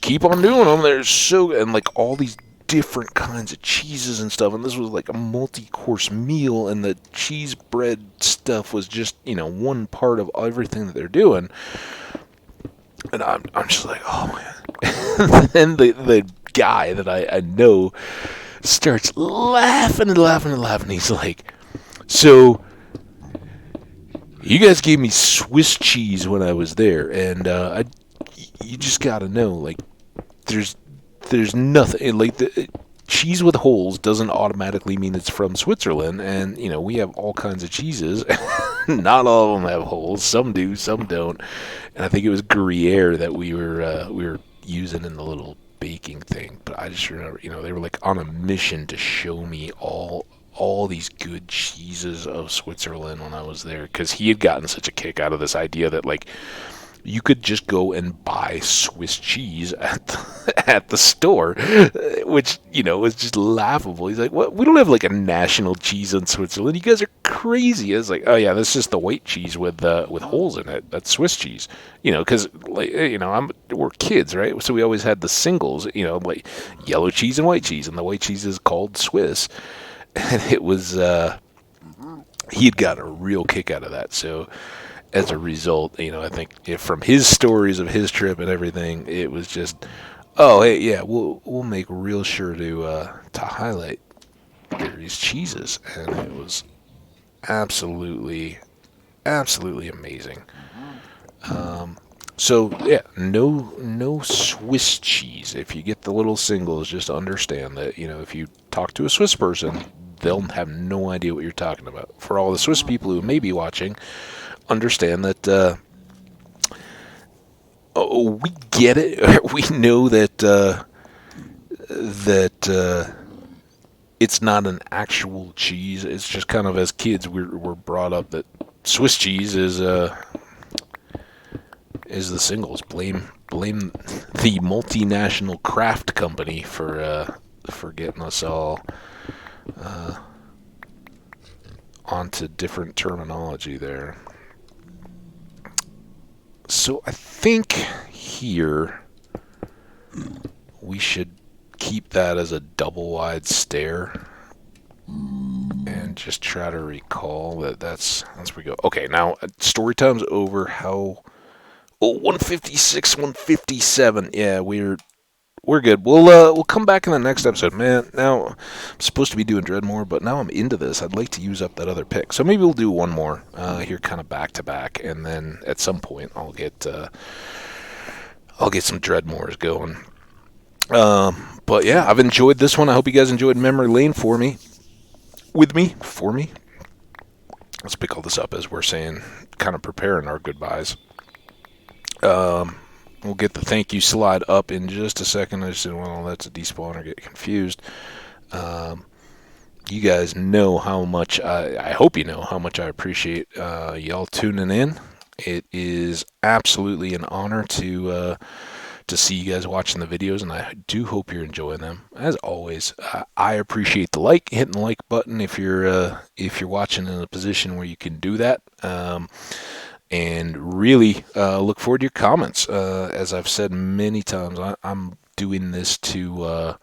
keep on doing them. They're so, and all these different kinds of cheeses and stuff, and this was a multi-course meal, and the cheese bread stuff was just, one part of everything that they're doing. And I'm just like, oh man. And the guy that I know starts laughing. He's like, so you guys gave me Swiss cheese when I was there, and you just gotta know, there's nothing, the cheese with holes doesn't automatically mean it's from Switzerland, and we have all kinds of cheeses. Not all of them have holes. Some do, some don't. And I think it was Gruyere that we were using in the little baking thing. But I just remember, they were on a mission to show me all these good cheeses of Switzerland when I was there, because he had gotten such a kick out of this idea that you could just go and buy Swiss cheese at the store, which, was just laughable. He's like, what? We don't have a national cheese in Switzerland. You guys are crazy. It's like, oh yeah, that's just the white cheese with holes in it. That's Swiss cheese. Because we're kids, right? So we always had the singles, yellow cheese and white cheese, and the white cheese is called Swiss. And it was, he had got a real kick out of that. So as a result, I think from his stories of his trip and everything, it was just Oh, hey, yeah, we'll make real sure to highlight these cheeses, and it was absolutely absolutely amazing. Um, so yeah, no Swiss cheese. If you get the little singles, just understand that if you talk to a Swiss person, they'll have no idea what you're talking about. For all the Swiss people who may be watching, understand that we get it. We know that it's not an actual cheese. It's just kind of as kids we're brought up that Swiss cheese is the singles. Blame the multinational craft company for getting us all uh, onto different terminology there. So I think here we should keep that as a double wide stare and just try to recall that's where we go. Okay, now story time's over. How? Oh, 156, 157. Yeah, we're good. We'll come back in the next episode, man. Now I'm supposed to be doing Dreadmore, but now I'm into this. I'd like to use up that other pick, so maybe we'll do one more here, kind of back to back, and then at some point I'll get some Dreadmores going. But yeah, I've enjoyed this one. I hope you guys enjoyed Memory Lane with me, for me. Let's pick all this up as we're saying, kind of preparing our goodbyes. We'll get the thank you slide up in just a second. I just didn't want to let the despawner get confused. You guys know how much, I hope you know how much I appreciate y'all tuning in. It is absolutely an honor to see you guys watching the videos, and I do hope you're enjoying them. As always, I appreciate the hitting the like button if you're watching in a position where you can do that. And really look forward to your comments. As I've said many times, I'm doing this to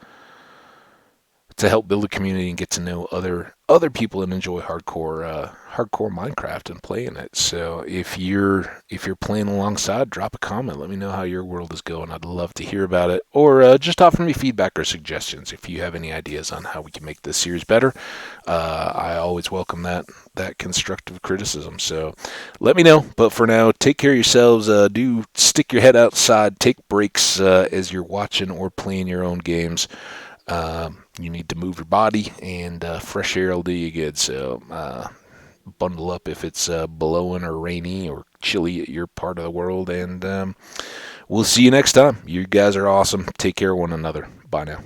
help build a community and get to know other people and enjoy hardcore Minecraft and playing it. So if you're playing alongside, drop a comment. Let me know how your world is going. I'd love to hear about it, or just offer me feedback or suggestions if you have any ideas on how we can make this series better. I always welcome that constructive criticism. So let me know. But for now, take care of yourselves. Do stick your head outside. Take breaks as you're watching or playing your own games. You need to move your body, and fresh air will do you good. So bundle up if it's blowing or rainy or chilly at your part of the world. And we'll see you next time. You guys are awesome. Take care of one another. Bye now.